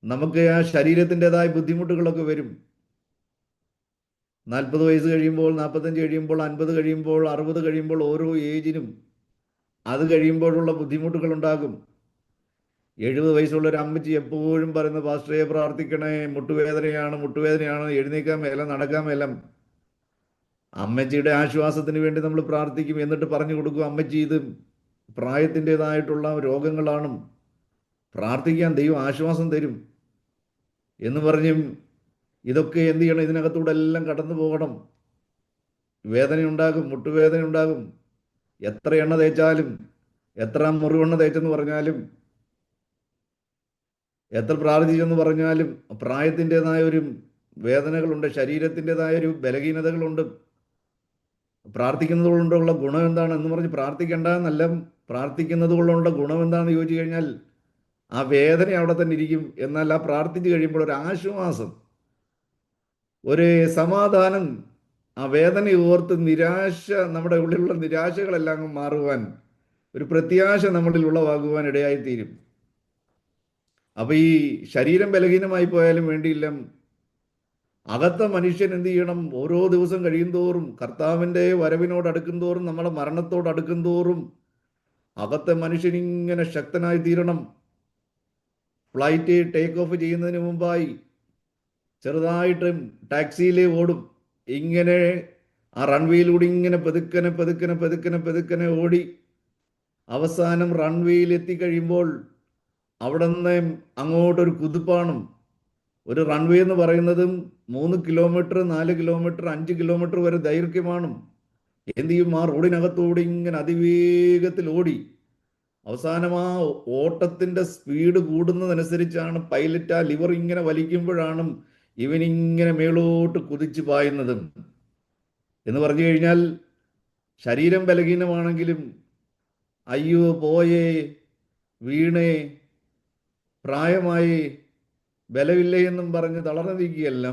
നമുക്ക് ആ ശരീരത്തിൻ്റെതായ ബുദ്ധിമുട്ടുകളൊക്കെ വരും. 40 വയസ്സ് കഴിയുമ്പോൾ, 45 കഴിയുമ്പോൾ, 50 കഴിയുമ്പോൾ, 60 കഴിയുമ്പോൾ, ഓരോ ഏജിനും അത് കഴിയുമ്പോഴുള്ള ബുദ്ധിമുട്ടുകൾ ഉണ്ടാകും. 70 വയസ്സുള്ള ഒരു അമ്മച്ചി എപ്പോഴും പറയുന്ന, പാസ്റ്ററെ പ്രാർത്ഥിക്കണേ, മുട്ടുവേദനയാണ്, മുട്ടുവേദനയാണ്, എഴുന്നേക്കാൻ മേല, നടക്കാൻ മേല. അമ്മച്ചിയുടെ ആശ്വാസത്തിന് വേണ്ടി നമ്മൾ പ്രാർത്ഥിക്കും. എന്നിട്ട് പറഞ്ഞു കൊടുക്കും, അമ്മച്ചി ഇത് പ്രായത്തിൻ്റെതായിട്ടുള്ള രോഗങ്ങളാണ്, പ്രാർത്ഥിക്കാൻ ദൈവം ആശ്വാസം തരും എന്ന് പറഞ്ഞും ഇതൊക്കെ എന്ത് ചെയ്യണം? ഇതിനകത്തൂടെ എല്ലാം കടന്നു പോകണം. വേദനയുണ്ടാകും, മുട്ടുവേദന ഉണ്ടാകും. എത്ര എണ്ണ തേച്ചാലും, എത്ര മുറിവെണ്ണ തേച്ചെന്ന് പറഞ്ഞാലും, എത്ര പ്രാർത്ഥിച്ചെന്ന് പറഞ്ഞാലും പ്രായത്തിൻ്റെതായ ഒരു വേദനകളുണ്ട്, ശരീരത്തിൻ്റെതായ ഒരു ബലഹീനതകളുണ്ട്. പ്രാർത്ഥിക്കുന്നത് കൊണ്ടുള്ള ഗുണം എന്താണ് എന്ന് പറഞ്ഞ് പ്രാർത്ഥിക്കേണ്ട എന്നല്ല, പ്രാർത്ഥിക്കുന്നത് കൊണ്ടുള്ള ഗുണം എന്താണെന്ന് ചോദിച്ചു കഴിഞ്ഞാൽ ആ വേദന അവിടെ തന്നെ ഇരിക്കും. എന്നാൽ ആ പ്രാർത്ഥിച്ച് കഴിയുമ്പോൾ ഒരു ആശ്വാസം, ഒരു സമാധാനം, ആ വേദന ഓർത്ത് നിരാശ, നമ്മുടെ ഉള്ളിലുള്ള നിരാശകളെല്ലാം മാറുവാൻ, ഒരു പ്രത്യാശ നമ്മളിൽ ഉളവാകുവാൻ ഇടയായിത്തീരും. അപ്പം ഈ ശരീരം ബലഹീനമായി പോയാലും വേണ്ടിയില്ല, അകത്ത മനുഷ്യൻ എന്ത് ചെയ്യണം? ഓരോ ദിവസം കഴിയും തോറും, കർത്താവിൻ്റെ വരവിനോട് അടുക്കും തോറും, നമ്മുടെ മരണത്തോട് അടുക്കും തോറും അകത്തെ മനുഷ്യൻ ഇങ്ങനെ ശക്തനായി തീരണം. ഫ്ലൈറ്റ് ടേക്ക് ഓഫ് ചെയ്യുന്നതിന് മുമ്പായി ചെറുതായിട്ട് ടാക്സിയിൽ ഓടും. ഇങ്ങനെ ആ റൺവേയിലൂടെ ഇങ്ങനെ പെതുക്കനെ പെതുക്കനെ പെതുക്കനെ പെതുക്കനെ ഓടി അവസാനം റൺവേയിൽ എത്തിക്കഴിയുമ്പോൾ അവിടെ നിന്ന് അങ്ങോട്ടൊരു കുതിപ്പാണ്. ഒരു റൺവേ എന്ന് പറയുന്നതും 3 കിലോമീറ്റർ, 4 കിലോമീറ്റർ, 5 കിലോമീറ്റർ വരെ ദൈർഘ്യമാണ്. എന്ത് ചെയ്യും? ആ റോഡിനകത്തൂടെ ഇങ്ങനെ അതിവേഗത്തിൽ ഓടി അവസാനം ആ ഓട്ടത്തിൻ്റെ സ്പീഡ് കൂടുന്നതനുസരിച്ചാണ് പൈലറ്റ് ആ ലിവർ ഇങ്ങനെ വലിക്കുമ്പോഴാണ് ഇവനിങ്ങനെ മേളോട്ട് കുതിച്ചു പായുന്നത്. എന്ന് പറഞ്ഞു കഴിഞ്ഞാൽ ശരീരം ബലഹീനമാണെങ്കിലും അയ്യോ പോയേ, വീണേ, പ്രായമായി, ബലമില്ല എന്നും പറഞ്ഞ് തളർന്നിരിക്കുകയല്ല.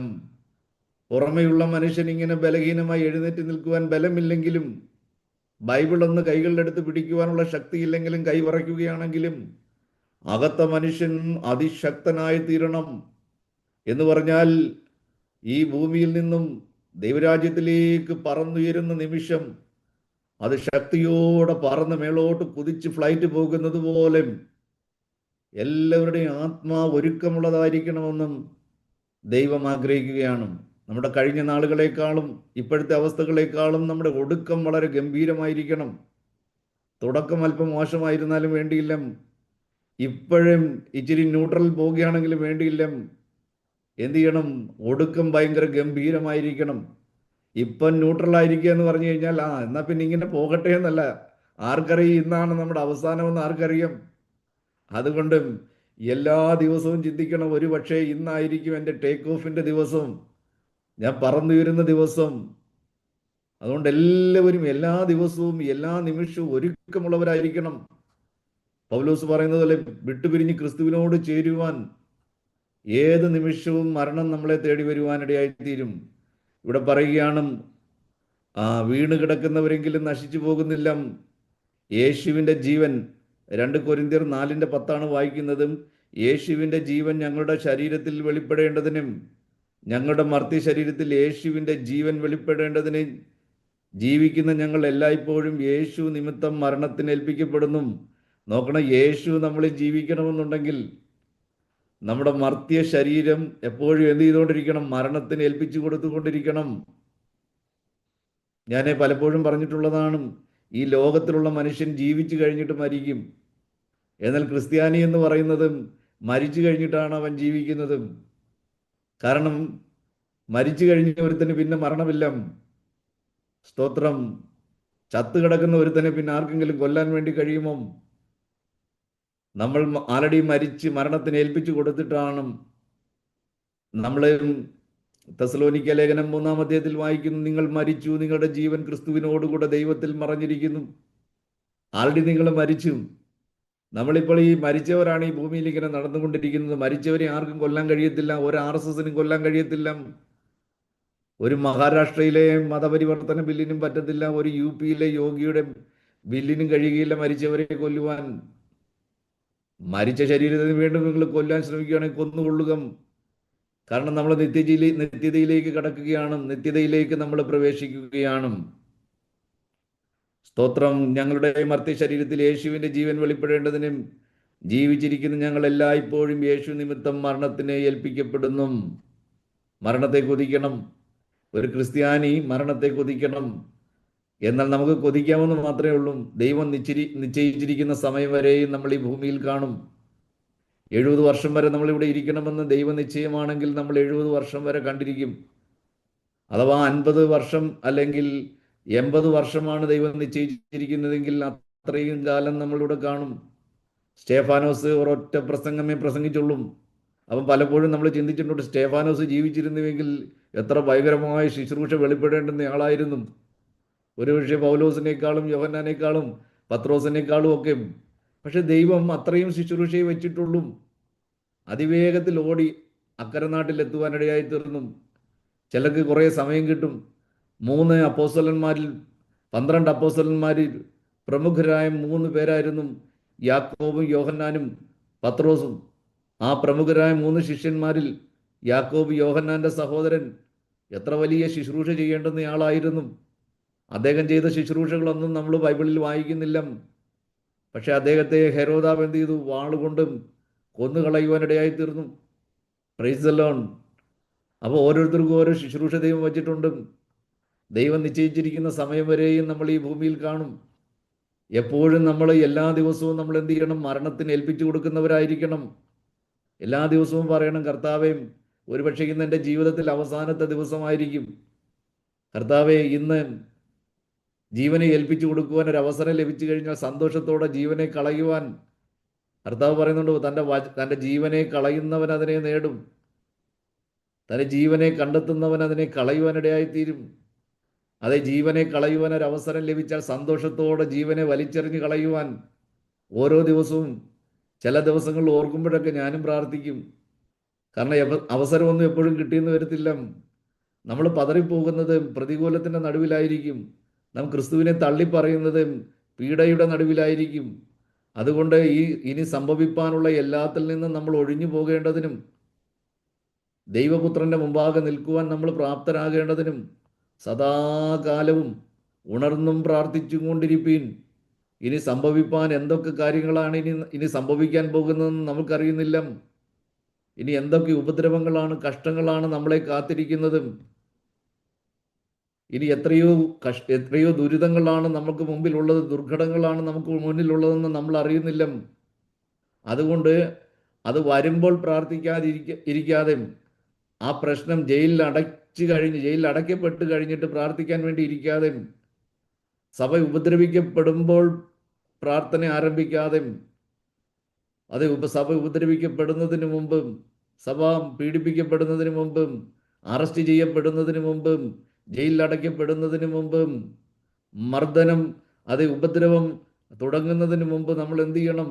പുറമെയുള്ള മനുഷ്യൻ ഇങ്ങനെ ബലഹീനമായി എഴുന്നേറ്റ് നിൽക്കുവാൻ ബലമില്ലെങ്കിലും, ബൈബിളൊന്ന് കൈകളിലെടുത്ത് പിടിക്കുവാനുള്ള ശക്തിയില്ലെങ്കിലും, കൈ വിറയ്ക്കുകയാണെങ്കിലും അകത്ത മനുഷ്യൻ അതിശക്തനായി തീരണം. എന്ന് പറഞ്ഞാൽ ഈ ഭൂമിയിൽ നിന്നും ദൈവരാജ്യത്തിലേക്ക് പറന്നുയരുന്ന നിമിഷം അത് ശക്തിയോടെ പറന്ന് മേളോട്ട് കുതിച്ച് ഫ്ലൈറ്റ് പോകുന്നത് പോലെ എല്ലാവരുടെയും ആത്മാവ് ഒരുക്കമുള്ളതായിരിക്കണമെന്നും ദൈവം ആഗ്രഹിക്കുകയാണ്. നമ്മുടെ കഴിഞ്ഞ നാളുകളെക്കാളും ഇപ്പോഴത്തെ അവസ്ഥകളെക്കാളും നമ്മുടെ ഒടുക്കം വളരെ ഗംഭീരമായിരിക്കണം. തുടക്കം അല്പം മോശമായിരുന്നാലും വേണ്ടിയില്ല, ഇപ്പോഴും ഇച്ചിരി ന്യൂട്രൽ പോവുകയാണെങ്കിലും വേണ്ടിയില്ല, എന്ത് ചെയ്യണം? ഒടുക്കം ഭയങ്കര ഗംഭീരമായിരിക്കണം. ഇപ്പം ന്യൂട്രലായിരിക്കുക എന്ന് പറഞ്ഞു കഴിഞ്ഞാൽ എന്നാൽ പിന്നെ ഇങ്ങനെ പോകട്ടെ എന്നല്ല. ആർക്കറിയാം ഇന്നാണ് നമ്മുടെ അവസാനമെന്ന് ആർക്കറിയാം? അതുകൊണ്ട് എല്ലാ ദിവസവും ചിന്തിക്കണം, ഒരു പക്ഷേ ഇന്നായിരിക്കും എൻ്റെ ടേക്ക് ഓഫിൻ്റെ ദിവസം, ഞാൻ പറന്നുയരുന്ന ദിവസം. അതുകൊണ്ട് എല്ലാവരും എല്ലാ ദിവസവും എല്ലാ നിമിഷവും ഒരുക്കമുള്ളവരായിരിക്കണം. പൗലോസ് പറയുന്നത് പോലെ വിട്ടുപിരിഞ്ഞ് ക്രിസ്തുവിനോട് ചേരുവാൻ ഏത് നിമിഷവും മരണം നമ്മളെ തേടി വരുവാനിടയായിത്തീരും. ഇവിടെ പറയുകയാണ്, വീണ് കിടക്കുന്നവരെങ്കിലും നശിച്ചു പോകുന്നില്ല, യേശുവിൻ്റെ ജീവൻ. 2 കൊരിന്ത്യർ 4:10 വായിക്കുന്നതും, യേശുവിൻ്റെ ജീവൻ ഞങ്ങളുടെ ശരീരത്തിൽ വെളിപ്പെടേണ്ടതിനും, ഞങ്ങളുടെ മർത്യ ശരീരത്തിൽ യേശുവിൻ്റെ ജീവൻ വെളിപ്പെടേണ്ടതിന് ജീവിക്കുന്ന ഞങ്ങൾ എല്ലായ്പ്പോഴും യേശു നിമിത്തം മരണത്തിന് ഏൽപ്പിക്കപ്പെടുന്നു. നോക്കണം, യേശു നമ്മളിൽ ജീവിക്കണമെന്നുണ്ടെങ്കിൽ നമ്മുടെ മർത്യ ശരീരം എപ്പോഴും എന്ത് ചെയ്തുകൊണ്ടിരിക്കണം? മരണത്തിന് ഏൽപ്പിച്ചു കൊടുത്തുകൊണ്ടിരിക്കണം. ഞാൻ പലപ്പോഴും പറഞ്ഞിട്ടുള്ളതാണ്, ഈ ലോകത്തിലുള്ള മനുഷ്യൻ ജീവിച്ചു കഴിഞ്ഞിട്ട് മരിക്കും. എന്നാൽ ക്രിസ്ത്യാനി എന്ന് പറയുന്നതും മരിച്ചു കഴിഞ്ഞിട്ടാണ് അവൻ ജീവിക്കുന്നതും. കാരണം മരിച്ചു കഴിഞ്ഞ ഒരുത്തന് പിന്നെ മരണമില്ല. സ്തോത്രം. ചത്തുകിടക്കുന്ന ഒരുത്തനെ പിന്നെ ആർക്കെങ്കിലും കൊല്ലാൻ വേണ്ടി കഴിയുമോ? നമ്മൾ ആൾറെഡി മരിച്ച് മരണത്തിന് ഏൽപ്പിച്ചു കൊടുത്തിട്ടാണ്. നമ്മൾ തെസ്സലോനിക്ക ലേഖനം 3-ാം അധ്യായത്തിൽ വായിക്കുന്നു, നിങ്ങൾ മരിച്ചു, നിങ്ങളുടെ ജീവൻ ക്രിസ്തുവിനോടുകൂടെ ദൈവത്തിൽ മറഞ്ഞിരിക്കുന്നു. ആൾറെഡി നിങ്ങൾ മരിച്ചു. നമ്മളിപ്പോൾ ഈ മരിച്ചവരാണ് ഈ ഭൂമിയിൽ ഇങ്ങനെ നടന്നുകൊണ്ടിരിക്കുന്നത്. മരിച്ചവരെ ആർക്കും കൊല്ലാൻ കഴിയത്തില്ല, ഒരു RSSനും കൊല്ലാൻ കഴിയത്തില്ല, ഒരു മഹാരാഷ്ട്രയിലെ മതപരിവർത്തന ബില്ലിനും പറ്റത്തില്ല, ഒരു UP-യിലെ യോഗിയുടെ ബില്ലിനും കഴിയുകയില്ല മരിച്ചവരെ കൊല്ലുവാൻ. മരിച്ച ശരീരത്തിന് വേണ്ടി നിങ്ങൾ കൊല്ലാൻ ശ്രമിക്കുകയാണെങ്കിൽ കൊന്നുകൊള്ളുക. കാരണം നമ്മൾ നിത്യതയിലേക്ക് കടക്കുകയാണ്, നിത്യതയിലേക്ക് നമ്മൾ പ്രവേശിക്കുകയാണ്. സ്തോത്രം. ഞങ്ങളുടെ മർത്യ ശരീരത്തിൽ യേശുവിൻ്റെ ജീവൻ വെളിപ്പെടേണ്ടതിനും ജീവിച്ചിരിക്കുന്ന ഞങ്ങൾ എല്ലായ്പ്പോഴും യേശു നിമിത്തം മരണത്തിന് ഏൽപ്പിക്കപ്പെടുന്നു. മരണത്തെ കൊതിക്കണം. ഒരു ക്രിസ്ത്യാനി മരണത്തെ കൊതിക്കണം. എന്നാൽ നമുക്ക് കൊതിക്കാമെന്ന് മാത്രമേ ഉള്ളൂ. ദൈവം നിശ്ചയിച്ചിരിക്കുന്ന സമയം വരെയും നമ്മൾ ഈ ഭൂമിയിൽ കാണും. 70 വർഷം വരെ നമ്മളിവിടെ ഇരിക്കണമെന്ന് ദൈവനിശ്ചയമാണെങ്കിൽ നമ്മൾ 70 വർഷം വരെ കണ്ടിരിക്കും. അഥവാ 50 വർഷം അല്ലെങ്കിൽ 80 വർഷമാണ് ദൈവം നിശ്ചയിച്ചിരിക്കുന്നതെങ്കിൽ അത്രയും കാലം നമ്മളിവിടെ കാണും. സ്റ്റേഫാനോസ് ഒരൊറ്റ പ്രസംഗമേ പ്രസംഗിച്ചുള്ളൂ. അപ്പം പലപ്പോഴും നമ്മൾ ചിന്തിച്ചിട്ടുണ്ട്, സ്റ്റേഫാനോസ് ജീവിച്ചിരുന്നുവെങ്കിൽ എത്ര ഭയങ്കരമായ ശുശ്രൂഷ വെളിപ്പെടേണ്ടുന്ന ആളായിരുന്നു. ഒരുപക്ഷെ പൗലോസിനേക്കാളും യോഹന്നാനേക്കാളും പത്രോസിനേക്കാളും ഒക്കെ. പക്ഷെ ദൈവം അത്രയും ശുശ്രൂഷയെ വെച്ചിട്ടുള്ളൂ. അതിവേഗത്തിൽ ഓടി അക്കരെ നാട്ടിലെത്തുവാനിടയായി തീർന്നു. ചിലർക്ക് കുറേ സമയം കിട്ടും. 3 അപ്പോസ്തലന്മാരിൽ 12 അപ്പോസ്തലന്മാരിൽ പ്രമുഖരായ 3 പേരായിരുന്നു യാക്കോബും യോഹന്നാനും പത്രോസും. ആ പ്രമുഖരായ 3 ശിഷ്യന്മാരിൽ യാക്കോബ് യോഹന്നാന്റെ സഹോദരൻ എത്ര വലിയ ശുശ്രൂഷ ചെയ്യേണ്ടുന്ന ആളായിരുന്നു. അദ്ദേഹം ചെയ്ത ശുശ്രൂഷകളൊന്നും നമ്മൾ ബൈബിളിൽ വായിക്കുന്നില്ല. പക്ഷെ അദ്ദേഹത്തെ ഹെരോദാവ് എന്ത് ചെയ്തു? വാളുകൊണ്ടും കൊന്നുകളയുവാനിടയായി തീർന്നു. Praise the Lord. അപ്പോൾ ഓരോരുത്തർക്കും ഓരോ ശുശ്രൂഷ ദൈവം വച്ചിട്ടുണ്ട്. ദൈവം നിശ്ചയിച്ചിരിക്കുന്ന സമയം വരെയും നമ്മൾ ഈ ഭൂമിയിൽ കാണും. എപ്പോഴും നമ്മൾ എല്ലാ ദിവസവും നമ്മൾ എന്ത് ചെയ്യണം? മരണത്തിന് ഏൽപ്പിച്ചു കൊടുക്കുന്നവരായിരിക്കണം. എല്ലാ ദിവസവും പറയണം, കർത്താവേ, ഒരുപക്ഷെ ഇന്ന് എൻ്റെ ജീവിതത്തിൽ അവസാനത്തെ ദിവസമായിരിക്കും. കർത്താവേ, ഇന്ന് ജീവനെ ഏൽപ്പിച്ചു കൊടുക്കുവാൻ ഒരു അവസരം ലഭിച്ചു കഴിഞ്ഞാൽ സന്തോഷത്തോടെ ജീവനെ കളയുവാൻ കർത്താവ് പറയുന്നുണ്ട്, തൻ്റെ ജീവനെ കളയുന്നവൻ അതിനെ നേടും, തൻ്റെ ജീവനെ കണ്ടെത്തുന്നവൻ അതിനെ കളയുവാനിടയായിത്തീരും. അതെ, ജീവനെ കളയുവാൻ ഒരു അവസരം ലഭിച്ചാൽ സന്തോഷത്തോടെ ജീവനെ വലിച്ചെറിഞ്ഞ് കളയുവാൻ ഓരോ ദിവസവും, ചില ദിവസങ്ങളിൽ ഓർക്കുമ്പോഴൊക്കെ ഞാനും പ്രാർത്ഥിക്കും. കാരണം അവസരമൊന്നും എപ്പോഴും കിട്ടിയെന്ന് വരത്തില്ല. നമ്മൾ പതറിപ്പോകുന്നത് പ്രതികൂലത്തിൻ്റെ നടുവിലായിരിക്കും. നാം ക്രിസ്തുവിനെ തള്ളിപ്പറയുന്നത് പീഡയുടെ നടുവിലായിരിക്കും. അതുകൊണ്ട് ഇനി സംഭവിപ്പാനുള്ള എല്ലാത്തിൽ നിന്നും നമ്മൾ ഒഴിഞ്ഞു പോകേണ്ടതിനും ദൈവപുത്രൻ്റെ മുമ്പാകെ നിൽക്കുവാൻ നമ്മൾ പ്രാപ്തരാകേണ്ടതിനും സദാകാലവും ഉണർന്നും പ്രാർത്ഥിച്ചും കൊണ്ടിരിപ്പീൻ. ഇനി സംഭവിപ്പാൻ എന്തൊക്കെ കാര്യങ്ങളാണ് ഇനി സംഭവിക്കാൻ പോകുന്നതെന്ന് നമുക്കറിയുന്നില്ല. ഇനി എന്തൊക്കെ ഉപദ്രവങ്ങളാണ്, കഷ്ടങ്ങളാണ് നമ്മളെ കാത്തിരിക്കുന്നതും. ഇനി എത്രയോ ദുരിതങ്ങളാണ് നമുക്ക് മുമ്പിലുള്ളത്, ദുർഘടങ്ങളാണ് നമുക്ക് മുന്നിലുള്ളതെന്ന് നമ്മൾ അറിയുന്നില്ല. അതുകൊണ്ട് അത് വരുമ്പോൾ ഇരിക്കാതെ ആ പ്രശ്നം ജയിലിൽ അടയ്ക്കപ്പെട്ട് കഴിഞ്ഞിട്ട് പ്രാർത്ഥിക്കാൻ വേണ്ടി ഇരിക്കാതെ, സഭ ഉപദ്രവിക്കപ്പെടുമ്പോൾ പ്രാർത്ഥന ആരംഭിക്കാതെ, അത് സഭ ഉപദ്രവിക്കപ്പെടുന്നതിന് മുമ്പും, സഭ പീഡിപ്പിക്കപ്പെടുന്നതിന് മുമ്പും, അറസ്റ്റ് ചെയ്യപ്പെടുന്നതിന് മുമ്പും, ജയിലിൽ അടയ്ക്കപ്പെടുന്നതിന് മുമ്പും, മർദ്ദനം, ഉപദ്രവം തുടങ്ങുന്നതിന് മുമ്പ് നമ്മൾ എന്ത് ചെയ്യണം?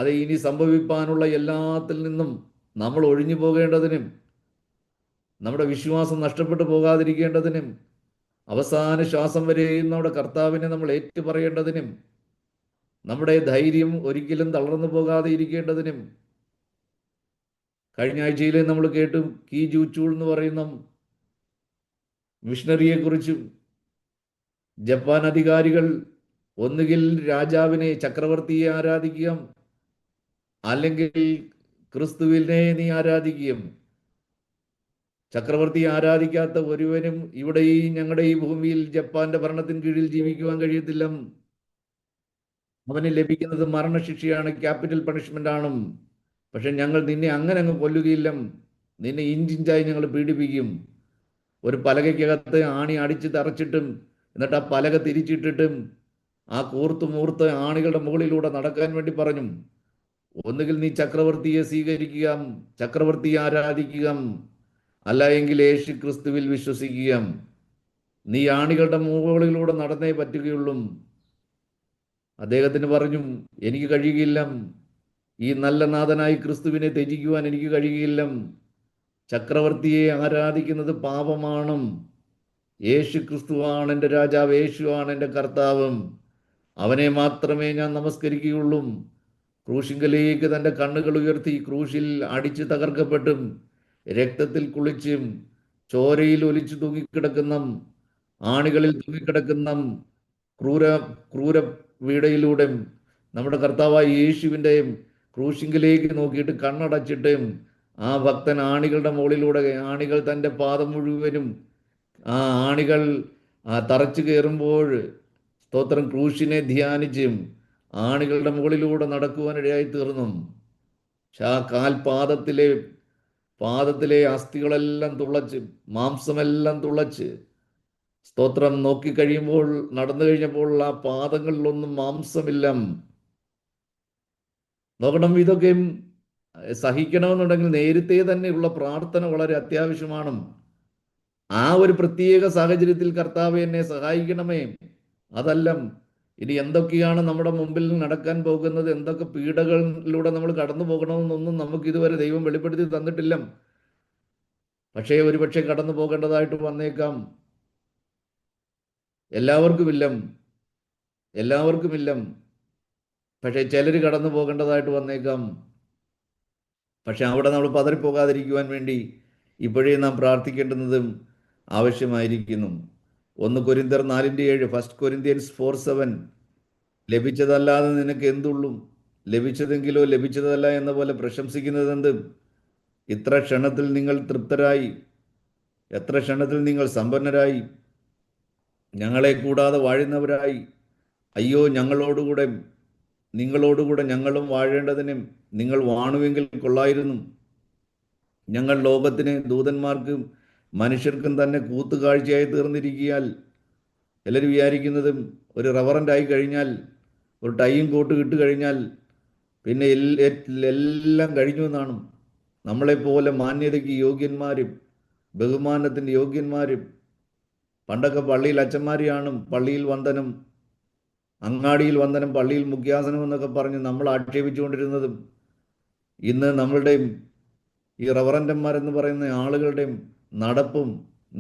അത് ഇനി സംഭവിപ്പാനുള്ള എല്ലാത്തിൽ നിന്നും നമ്മൾ ഒഴിഞ്ഞു പോകേണ്ടതിനും നമ്മുടെ വിശ്വാസം നഷ്ടപ്പെട്ടു പോകാതിരിക്കേണ്ടതിനും അവസാന ശ്വാസം വരെയും നമ്മുടെ കർത്താവിനെ നമ്മൾ ഏറ്റുപറയേണ്ടതിനും നമ്മുടെ ധൈര്യം ഒരിക്കലും തളർന്നു പോകാതെ ഇരിക്കേണ്ടതിനും കഴിഞ്ഞ ആഴ്ചയിൽ നമ്മൾ കേട്ടു കി ജൂച്ചൂൾ എന്ന് പറയുന്ന മിഷണറിയെക്കുറിച്ചും ജപ്പാൻ അധികാരികൾ ഒന്നുകിൽ രാജാവിനെ ചക്രവർത്തിയെ ആരാധിക്കുക, അല്ലെങ്കിൽ ക്രിസ്തുവിനെ നീ ആരാധിക്കുക. ചക്രവർത്തിയെ ആരാധിക്കാത്ത ഒരുവനും ഇവിടെ ഈ ഞങ്ങളുടെ ഈ ഭൂമിയിൽ ജപ്പാന്റെ ഭരണത്തിന് കീഴിൽ ജീവിക്കുവാൻ കഴിയത്തില്ല. അവന് ലഭിക്കുന്നത് മരണശിക്ഷയാണ്, ക്യാപിറ്റൽ പണിഷ്മെന്റ് ആണ്. പക്ഷെ ഞങ്ങൾ നിന്നെ അങ്ങനെ അങ്ങ് കൊല്ലുകയില്ല, നിന്നെ ഇഞ്ചിഞ്ചായി ഞങ്ങൾ പീഡിപ്പിക്കും. ഒരു പലകയ്ക്കകത്ത് ആണി അടിച്ച് തറച്ചിട്ടും എന്നിട്ട് ആ പലക തിരിച്ചിട്ടിട്ടും ആ കൂർത്ത് മൂർത്ത് ആണികളുടെ മുകളിലൂടെ നടക്കാൻ വേണ്ടി പറഞ്ഞു. ഒന്നുകിൽ നീ ചക്രവർത്തിയെ സ്വീകരിക്കുക, ചക്രവർത്തിയെ ആരാധിക്കുക, അല്ല എങ്കിൽ യേശു ക്രിസ്തുവിൽ വിശ്വസിക്കുക. നീ ആണികളുടെ മുകളിലൂടെ നടന്നേ പറ്റുകയുള്ളൂ. അദ്ദേഹത്തിന് പറഞ്ഞു, എനിക്ക് കഴിയുകയില്ല, ഈ നല്ല നാഥനായി ക്രിസ്തുവിനെ ത്യജിക്കുവാൻ എനിക്ക് കഴിയുകയില്ല. ചക്രവർത്തിയെ ആരാധിക്കുന്നത് പാപമാണ്. യേശു ക്രിസ്തുവാണ് എൻ്റെ രാജാവ്, യേശുവാണ് എൻ്റെ കർത്താവും, അവനെ മാത്രമേ ഞാൻ നമസ്കരിക്കുകയുള്ളൂ. ക്രൂശിങ്കലേക്ക് തൻ്റെ കണ്ണുകൾ ഉയർത്തി ക്രൂശിൽ അടിച്ച് തകർക്കപ്പെട്ടും രക്തത്തിൽ കുളിച്ചും ചോരയിൽ ഒലിച്ചു തൂങ്ങിക്കിടക്കുന്ന, ആണികളിൽ തൂങ്ങിക്കിടക്കുന്ന ക്രൂര ക്രൂര വീടയിലൂടെ നമ്മുടെ കർത്താവായ യേശുവിൻ്റെ ക്രൂശിങ്കിലേക്ക് നോക്കിയിട്ട് കണ്ണടച്ചിട്ട് ആ ഭക്തൻ ആണികളുടെ മുകളിലൂടെ, ആണികൾ തൻ്റെ പാദം മുഴുവനും ആ ആണികൾ തറച്ചു കയറുമ്പോൾ സ്തോത്രം ക്രൂശിനെ ധ്യാനിച്ചും ആണികളുടെ മുകളിലൂടെ നടക്കുവാനിടയായി തീർന്നു. ആ പാദത്തിലെ അസ്ഥികളെല്ലാം തുളച്ച്, മാംസമെല്ലാം തുളച്ച്, സ്തോത്രം നോക്കിക്കഴിയുമ്പോൾ, നടന്നു കഴിഞ്ഞപ്പോൾ ആ പാദങ്ങളിലൊന്നും മാംസമില്ല. നോക്കണം, ഇതൊക്കെ സഹിക്കണമെന്നുണ്ടെങ്കിൽ നേരത്തെ തന്നെയുള്ള പ്രാർത്ഥന വളരെ അത്യാവശ്യമാണ്. ആ ഒരു പ്രത്യേക സാഹചര്യത്തിൽ കർത്താവേ എന്നെ സഹായിക്കണമേ. അതല്ല, ഇനി എന്തൊക്കെയാണ് നമ്മുടെ മുമ്പിൽ നടക്കാൻ പോകുന്നത്, എന്തൊക്കെ പീഡകളിലൂടെ നമ്മൾ കടന്നു പോകണമെന്നൊന്നും നമുക്ക് ഇതുവരെ ദൈവം വെളിപ്പെടുത്തി തന്നിട്ടില്ല. പക്ഷേ ഒരുപക്ഷെ കടന്നു പോകേണ്ടതായിട്ട് വന്നേക്കാം. എല്ലാവർക്കുമില്ല, പക്ഷേ ചിലർ കടന്നു പോകേണ്ടതായിട്ട് വന്നേക്കാം. പക്ഷെ അവിടെ നമ്മൾ പതറിപ്പോകാതിരിക്കുവാൻ വേണ്ടി ഇപ്പോഴേ നാം പ്രാർത്ഥിക്കേണ്ടുന്നതും ആവശ്യമായിരിക്കുന്നു. 1 കൊരിന്ത്യർ 4:7, 1 കൊരിന്ത്യൻസ് 4:7, ലഭിച്ചതല്ലാതെ നിനക്ക് എന്തുള്ളൂ, ലഭിച്ചതെങ്കിലോ ലഭിച്ചതല്ല എന്ന പോലെ പ്രശംസിക്കുന്നതെന്ത്? ഇത്ര ക്ഷണത്തിൽ നിങ്ങൾ തൃപ്തരായി, എത്ര ക്ഷണത്തിൽ നിങ്ങൾ സമ്പന്നരായി, ഞങ്ങളെ കൂടാതെ വാഴുന്നവരായി. അയ്യോ, നിങ്ങളോടുകൂടെ ഞങ്ങളും വാഴേണ്ടതിനും നിങ്ങൾ വാണുവെങ്കിൽ കൊള്ളായിരുന്നു. ഞങ്ങൾ ലോകത്തിന്, ദൂതന്മാർക്കും മനുഷ്യർക്കും തന്നെ കൂത്തുകാഴ്ചയായി തീർന്നിരിക്കിയാൽ. എല്ലാവരും വിചാരിക്കുന്നതും ഒരു റവറൻ്റായി കഴിഞ്ഞാൽ, ഒരു ടൈയും കോട്ട് ഇട്ട് കഴിഞ്ഞാൽ പിന്നെ എല്ലാം കഴിഞ്ഞു എന്നാണ്. നമ്മളെപ്പോലെ മാന്യതയ്ക്ക് യോഗ്യന്മാരും ബഹുമാനത്തിൻ്റെ യോഗ്യന്മാരും, പണ്ടൊക്കെ പള്ളിയിൽ അച്ഛന്മാരെയാണ് പള്ളിയിൽ വന്ദനം, അങ്ങാടിയിൽ വന്ദനം, പള്ളിയിൽ മുഖ്യാസനം എന്നൊക്കെ പറഞ്ഞ് നമ്മൾ ആക്ഷേപിച്ചുകൊണ്ടിരുന്നതും ഇന്ന് നമ്മളുടെയും ഈ റവറൻ്റന്മാരെന്ന് പറയുന്ന ആളുകളുടെയും നടപ്പും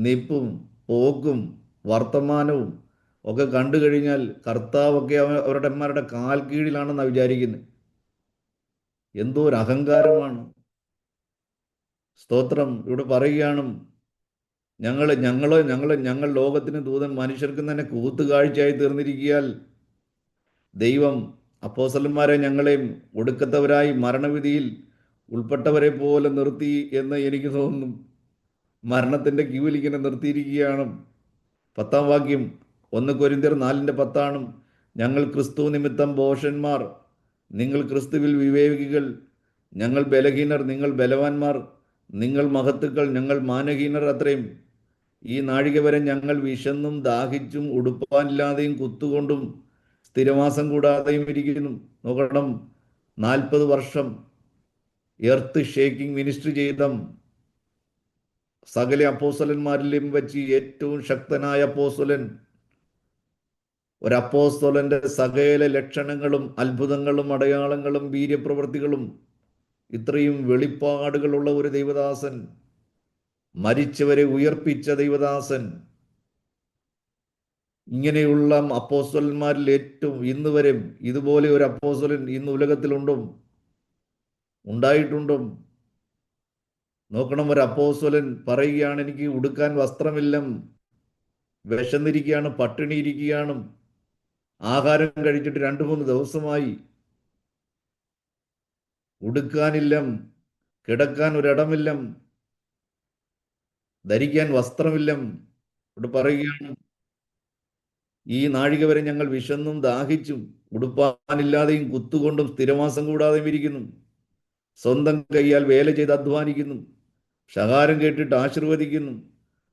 നിപ്പും പോക്കും വർത്തമാനവും ഒക്കെ കണ്ടു കഴിഞ്ഞാൽ കർത്താവൊക്കെ അവരുടെ കാൽ കീഴിലാണെന്നാണ് വിചാരിക്കുന്നത്. എന്തോ ഒരു അഹങ്കാരമാണ്. സ്തോത്രം. ഇവിടെ പറയുകയാണ്, ഞങ്ങൾ ലോകത്തിന് ദൂതൻ മനുഷ്യർക്കും തന്നെ കൂത്തുകാഴ്ചയായി തീർന്നിരിക്കിയാൽ ദൈവം അപ്പോസ്തലന്മാരെ ഞങ്ങളെയും ഒടുക്കത്തവരായി മരണവിധിയിൽ ഉൾപ്പെട്ടവരെ പോലെ നിർത്തി എന്ന് എനിക്ക് തോന്നുന്നു. മരണത്തിൻ്റെ ക്യൂവിൽ ഇങ്ങനെ നിർത്തിയിരിക്കുകയാണ്. 10-ാം വാക്യം 1 കൊരിന്ത്യർ 4:10 ഞങ്ങൾ ക്രിസ്തു നിമിത്തം ഭോഷന്മാർ, നിങ്ങൾ ക്രിസ്തുവിൽ വിവേകികൾ. ഞങ്ങൾ ബലഹീനർ, നിങ്ങൾ ബലവാന്മാർ. നിങ്ങൾ മഹത്തുക്കൾ, ഞങ്ങൾ മാനഹീനർ അത്രയും. ഈ നാഴിക വരെ ഞങ്ങൾ വിശന്നും ദാഹിച്ചും ഉടുപ്പാനില്ലാതെയും കുത്തുകൊണ്ടും സ്ഥിരവാസം കൂടാതെയും ഇരിക്കുന്നു. നോക്കണം, 40 വർഷം എർത്ത് ഷേക്കിംഗ് മിനിസ്ട്രി ചെയ്ത സകല അപ്പോസ്തലന്മാരിലും വെച്ച് ഏറ്റവും ശക്തനായ അപ്പോസ്തലൻ, ഒരു അപ്പോസ്തലന്റെ സകല ലക്ഷണങ്ങളും അത്ഭുതങ്ങളും അടയാളങ്ങളും വീര്യപ്രവൃത്തികളും ഇത്രയും വെളിപ്പാടുകളുള്ള ഒരു ദൈവദാസൻ, മരിച്ചവരെ ഉയർപ്പിച്ച ദൈവദാസൻ, ഇങ്ങനെയുള്ള അപ്പോസ്തലന്മാരിൽ ഏറ്റവും ഇന്ന് വരെ ഇതുപോലെ ഒരു അപ്പോസ്തലൻ ഇന്ന് ഉലകത്തിലുണ്ടോ? ഉണ്ടായിട്ടുണ്ടോ? നോക്കണം, ഒരു അപ്പോസ്തലൻ പറയുകയാണ്, എനിക്ക് ഉടുക്കാൻ വസ്ത്രമില്ല, വിശന്നിരിക്കുകയാണ്, പട്ടിണിയിരിക്കുകയാണ്, ആഹാരം കഴിച്ചിട്ട് 2-3 ദിവസമായി, ഉടുക്കാനില്ല, കിടക്കാൻ ഒരിടമില്ല, ധരിക്കാൻ വസ്ത്രമില്ല. ഇവിടെ പറയുകയാണ്, ഈ നാഴിക വരെ ഞങ്ങൾ വിശന്നും ദാഹിച്ചും ഉടുപ്പാനില്ലാതെയും കുത്തുകൊണ്ടും സ്ഥിരവാസം കൂടാതെയും ഇരിക്കുന്നു. സ്വന്തം കൈയാൽ വേല ചെയ്ത് അധ്വാനിക്കുന്നു, ശകാരം കേട്ടിട്ട് ആശീർവദിക്കുന്നു,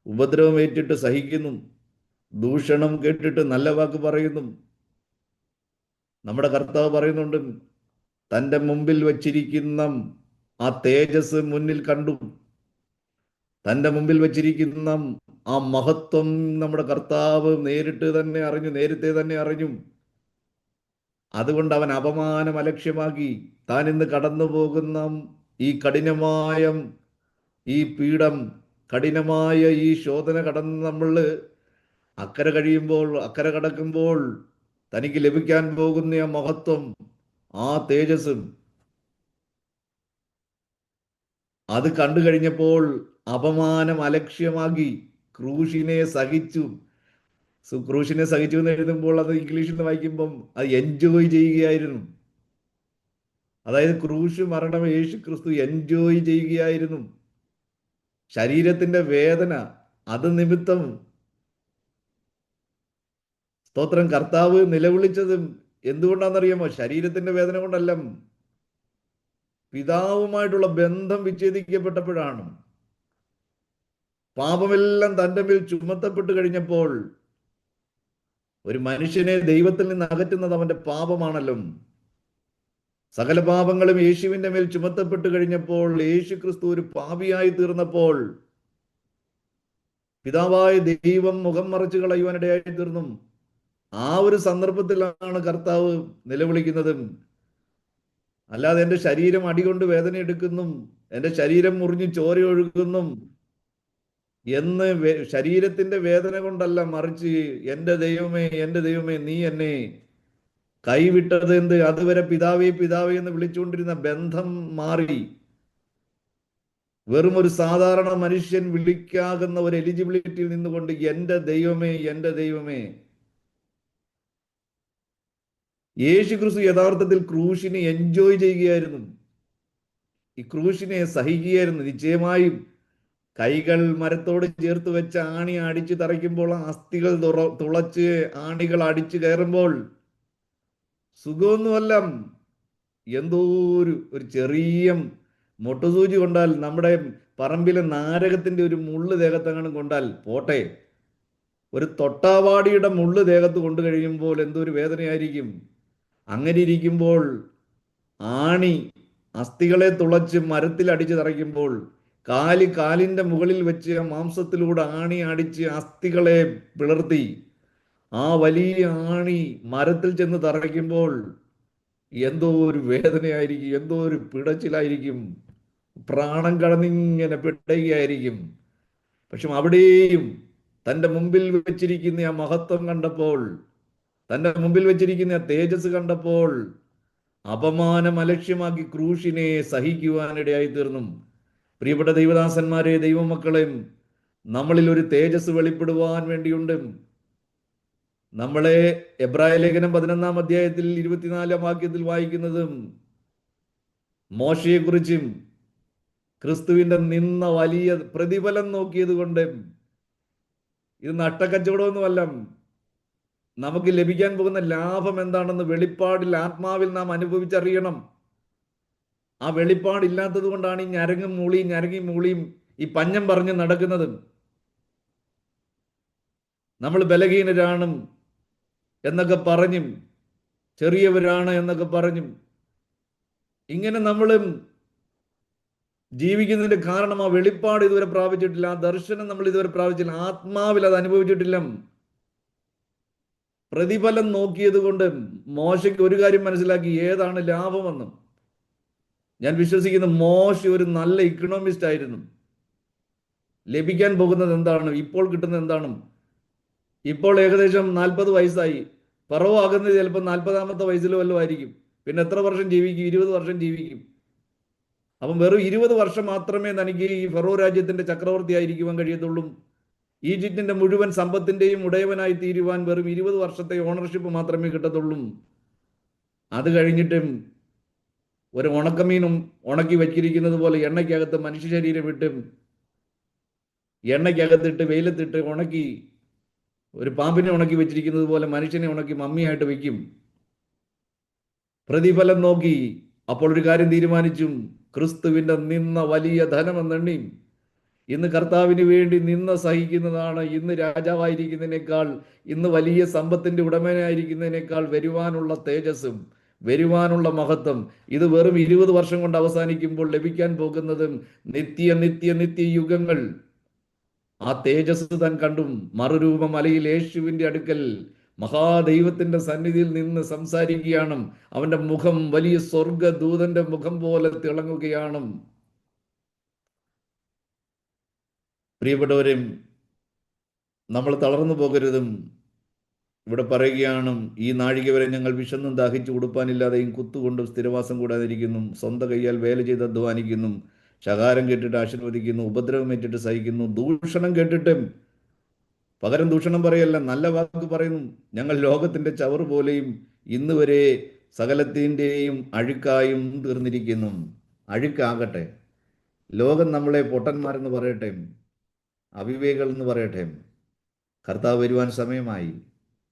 ഉപദ്രവം ഏറ്റിട്ട് സഹിക്കുന്നു, ദൂഷണം കേട്ടിട്ട് നല്ല വാക്ക് പറയുന്നു. നമ്മുടെ കർത്താവ് പറയുന്നുണ്ട്, തൻ്റെ മുമ്പിൽ വച്ചിരിക്കുന്ന ആ തേജസ് മുന്നിൽ കണ്ടു, തൻ്റെ മുമ്പിൽ വച്ചിരിക്കുന്ന ആ മഹത്വം നമ്മുടെ കർത്താവ് നേരിട്ട് തന്നെ അറിഞ്ഞു, നേരത്തെ തന്നെ അറിഞ്ഞു. അതുകൊണ്ട് അവൻ അപമാനം അലക്ഷ്യമാക്കി താൻ ഇന്ന് കടന്നു പോകുന്ന ഈ കഠിനമായ ഈ പീഡം, കഠിനമായ ഈ ശോധന കടന്ന് നമ്മൾ അക്കരെ കടക്കുമ്പോൾ തനിക്ക് ലഭിക്കാൻ പോകുന്ന ആ മഹത്വം, ആ തേജസ്സും, അത് കണ്ടു കഴിഞ്ഞപ്പോൾ അപമാനം അലക്ഷ്യമാക്കി ക്രൂശിനെ സഹിച്ചു. ക്രൂശിനെ സഹിച്ചു എന്ന് എഴുതുമ്പോൾ അത് ഇംഗ്ലീഷിൽ നിന്ന് വായിക്കുമ്പം അത് എൻജോയ് ചെയ്യുകയായിരുന്നു. അതായത് ക്രൂശ് മരണം യേശു ക്രിസ്തു എൻജോയ് ചെയ്യുകയായിരുന്നു. ശരീരത്തിന്റെ വേദന അത് നിമിത്തം സ്തോത്രം കർത്താവ് നിലവിളിച്ചതും എന്തുകൊണ്ടാണെന്നറിയാമോ? ശരീരത്തിന്റെ വേദന കൊണ്ടല്ല, പിതാവുമായിട്ടുള്ള ബന്ധം വിച്ഛേദിക്കപ്പെട്ടപ്പോഴാണ്. പാപമെല്ലാം തൻ്റെ മേൽ ചുമത്തപ്പെട്ട് കഴിഞ്ഞപ്പോൾ, ഒരു മനുഷ്യനെ ദൈവത്തിൽ നിന്ന് അകറ്റുന്നത് അവന്റെ പാപമാണല്ലോ. സകല പാപങ്ങളും യേശുവിന്റെ മേൽ ചുമത്തപ്പെട്ട് കഴിഞ്ഞപ്പോൾ, യേശു ക്രിസ്തു ഒരു പാപിയായി തീർന്നപ്പോൾ, പിതാവായ ദൈവം മുഖം മറച്ചു കളയുവാനിടയായി തീർന്നു. ആ ഒരു സന്ദർഭത്തിലാണ് കർത്താവ് നിലവിളിക്കുന്നതും. അല്ലാതെ എൻ്റെ ശരീരം അടികൊണ്ട് വേദന എടുക്കുന്നു, എൻ്റെ ശരീരം മുറിഞ്ഞ് ചോര ഒഴുകുന്നു എന്ന് ശരീരത്തിന്റെ വേദന കൊണ്ടല്ല, മറിച്ച് എൻ്റെ ദൈവമേ നീ എന്നെ കൈവിട്ടത് എന്ത്? അതുവരെ പിതാവേ പിതാവേ എന്ന് വിളിച്ചുകൊണ്ടിരുന്ന ബന്ധം മാറി വെറും ഒരു സാധാരണ മനുഷ്യൻ വിളിക്കാകുന്ന ഒരു എലിജിബിലിറ്റിയിൽ നിന്നുകൊണ്ട് എൻ്റെ ദൈവമേ. യേശു ക്രിസ്തു യഥാർത്ഥത്തിൽ ക്രൂശിനെ എൻജോയ് ചെയ്യുകയായിരുന്നു, ഈ ക്രൂശിനെ സഹിക്കുകയായിരുന്നു. നിശ്ചയമായും കൈകൾ മരത്തോട് ചേർത്ത് വെച്ച് ആണി അടിച്ചു തറയ്ക്കുമ്പോൾ, അസ്ഥികൾ തുളച്ച് ആണികൾ അടിച്ചു കയറുമ്പോൾ സുഖമൊന്നുമല്ല. എന്തോ ഒരു ചെറിയ മൊട്ടുസൂചി കൊണ്ടാൽ, നമ്മുടെ പറമ്പിലെ നാരകത്തിന്റെ ഒരു മുള്ള് ദേഹത്തെങ്ങാനും കൊണ്ടാൽ പോട്ടെ, ഒരു തൊട്ടാവാടിയുടെ മുള്ള് ദേഹത്ത് കൊണ്ടു കഴിയുമ്പോൾ എന്തൊരു വേദനയായിരിക്കും. അങ്ങനെ ഇരിക്കുമ്പോൾ ആണി അസ്ഥികളെ തുളച്ച് മരത്തിൽ അടിച്ചു തറയ്ക്കുമ്പോൾ, കാലിന്റെ മുകളിൽ വെച്ച് മാംസത്തിലൂടെ ആണി അടിച്ച് അസ്ഥികളെ പിളർത്തി ആ വലിയ ആണി മരത്തിൽ ചെന്ന് തറയ്ക്കുമ്പോൾ എന്തോ ഒരു വേദനയായിരിക്കും, എന്തോ ഒരു പിടച്ചിലായിരിക്കും, പ്രാണം കടന്നിങ്ങനെ പിടയുകയായിരിക്കും. പക്ഷെ അവിടെയും തൻ്റെ മുമ്പിൽ വെച്ചിരിക്കുന്ന ആ മഹത്വം കണ്ടപ്പോൾ, തൻ്റെ മുമ്പിൽ വെച്ചിരിക്കുന്ന ആ തേജസ് കണ്ടപ്പോൾ, അപമാനം അലക്ഷ്യമാക്കി ക്രൂശിനെ സഹിക്കുവാനിടയായി തീർന്നു. പ്രിയപ്പെട്ട ദൈവദാസന്മാരെ, ദൈവമക്കളെയും, നമ്മളിൽ ഒരു തേജസ് വെളിപ്പെടുവാൻ വേണ്ടിയുണ്ട്. നമ്മളെ എബ്രായ ലേഖനം 11-ാം അധ്യായത്തിൽ 24-ാം വാക്യത്തിൽ വായിക്കുന്നതും മോശയെക്കുറിച്ചും ക്രിസ്തുവിന്റെ നിന്ന വലിയ പ്രതിഫലം നോക്കിയത് കൊണ്ട്, ഇത് നട്ടക്കച്ചവടമൊന്നുമല്ല, നമുക്ക് ലഭിക്കാൻ പോകുന്ന ലാഭം എന്താണെന്ന് വെളിപ്പാടിൽ ആത്മാവിൽ നാം അനുഭവിച്ചറിയണം. ആ വെളിപ്പാടില്ലാത്തത് കൊണ്ടാണ് ഈ ഞരങ്ങി മൂളിയും ഈ പഞ്ഞം പറഞ്ഞ് നടക്കുന്നത്. നമ്മൾ ബലഹീനരാണ് എന്നൊക്കെ പറഞ്ഞും, ചെറിയവരാണ് എന്നൊക്കെ പറഞ്ഞും ഇങ്ങനെ നമ്മൾ ജീവിക്കുന്നതിന്റെ കാരണം ആ വെളിപ്പാട് ഇതുവരെ പ്രാപിച്ചിട്ടില്ല, ആ ദർശനം നമ്മൾ ഇതുവരെ പ്രാപിച്ചില്ല, ആത്മാവിൽ അത് അനുഭവിച്ചിട്ടില്ല. പ്രതിഫലം നോക്കിയത് കൊണ്ട് മോശയ്ക്ക് ഒരു കാര്യം മനസ്സിലാക്കി, ഏതാണ് ലാഭമെന്നും. ഞാൻ വിശ്വസിക്കുന്ന മോശ ഒരു നല്ല ഇക്കണോമിസ്റ്റ് ആയിരുന്നു. ലഭിക്കാൻ പോകുന്നത് എന്താണ്, ഇപ്പോൾ കിട്ടുന്നത് എന്താണ്. ഇപ്പോൾ ഏകദേശം 40 വയസ്സായി. ഫറവോ ആകുന്നത് ചിലപ്പോൾ 40-ാമത്തെ വയസ്സിലോ വല്ലതും ആയിരിക്കും. പിന്നെ എത്ര വർഷം ജീവിക്കും? 20 വർഷം ജീവിക്കും. അപ്പം വെറും 20 വർഷം മാത്രമേ തനിക്ക് ഈ ഫറോ രാജ്യത്തിന്റെ ചക്രവർത്തി ആയിരിക്കുവാൻ കഴിയത്തുള്ളൂ. ഈജിപ്തിന്റെ മുഴുവൻ സമ്പത്തിന്റെയും ഉടയവനായി തീരുവാൻ വെറും 20 വർഷത്തെ ഓണർഷിപ്പ് മാത്രമേ കിട്ടത്തുള്ളൂ. അത് കഴിഞ്ഞിട്ടും ഒരു ഉണക്കമീനും ഉണക്കി വച്ചിരിക്കുന്നത് പോലെ എണ്ണയ്ക്കകത്ത് മനുഷ്യ ശരീരം ഇട്ടും എണ്ണയ്ക്കകത്തിട്ട് വെയിലത്തിട്ട് ഉണക്കി, ഒരു പാമ്പിനെ ഉണക്കി വെച്ചിരിക്കുന്നത് പോലെ മനുഷ്യനെ ഉണക്കി മമ്മിയായിട്ട് വെക്കും. പ്രതിഫലം നോക്കി അപ്പോൾ ഒരു കാര്യം തീരുമാനിച്ചു, ക്രിസ്തുവിന്റെ നിന്ന വലിയ ധനമെന്നെണ്ണി. ഇന്ന് കർത്താവിന് വേണ്ടി നിന്ന സഹിക്കുന്നതാണ് ഇന്ന് രാജാവായിരിക്കുന്നതിനേക്കാൾ, ഇന്ന് വലിയ സമ്പത്തിന്റെ ഉടമനായിരിക്കുന്നതിനേക്കാൾ വരുവാനുള്ള തേജസ്സും വരുവാനുള്ള മഹത്വം. ഇത് വെറും 20 വർഷം കൊണ്ട് അവസാനിക്കുമ്പോൾ ലഭിക്കാൻ പോകുന്നതും നിത്യ നിത്യ നിത്യ യുഗങ്ങൾ. ആ തേജസ് താൻ കണ്ടും മറുരൂപ മലയിൽ യേശുവിന്റെ അടുക്കൽ മഹാദൈവത്തിന്റെ സന്നിധിയിൽ നിന്ന് സംസാരിക്കുകയാണ്. അവന്റെ മുഖം വലിയ സ്വർഗദൂതന്റെ മുഖം പോലെ തിളങ്ങുകയാണ്. പ്രിയപ്പെട്ടവരും, നമ്മൾ തളർന്നു പോകരുതും. ഇവിടെ പറയുകയാണ്, ഈ നാഴിക വരെ ഞങ്ങൾ വിശന്നും ദാഹിച്ചു ഉടുപ്പാനില്ലാതെയും കുത്തുകൊണ്ടും സ്ഥിരവാസം കൂടാതിരിക്കുന്നു. സ്വന്തം കൈയാൽ വേല ചെയ്ത് അധ്വാനിക്കുന്നു. ശകാരം കേട്ടിട്ട് ആശീർവദിക്കുന്നു. ഉപദ്രവം ഏറ്റിട്ട് സഹിക്കുന്നു. ദൂഷണം കേട്ടിട്ടും പകരം ദൂഷണം പറയല്ല, നല്ല വാക്ക് പറയുന്നു. ഞങ്ങൾ ലോകത്തിന്റെ ചവറ് പോലെയും ഇന്ന് വരെ സകലത്തിൻ്റെയും അഴുക്കായും തീർന്നിരിക്കുന്നു. അഴുക്കാകട്ടെ. ലോകം നമ്മളെ പൊട്ടന്മാരെന്ന് പറയട്ടെ, അവിവേകൾ എന്ന് പറയട്ടെ. കർത്താവ് വരുവാൻ സമയമായി.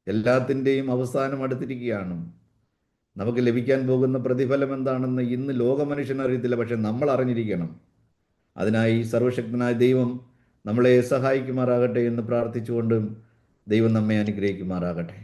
എല്ലാത്തിൻ്റെയും അവസാനം അടുത്തിരിക്കുകയാണ്. നമുക്ക് ലഭിക്കാൻ പോകുന്ന പ്രതിഫലം എന്താണെന്ന് ഇന്ന് ലോകമനുഷ്യന് അറിയത്തില്ല, പക്ഷെ നമ്മൾ അറിഞ്ഞിരിക്കണം. അതിനായി സർവശക്തനായ ദൈവം നമ്മളെ സഹായിക്കുമാറാകട്ടെ എന്ന് പ്രാർത്ഥിച്ചുകൊണ്ടും ദൈവം നമ്മെ അനുഗ്രഹിക്കുമാറാകട്ടെ.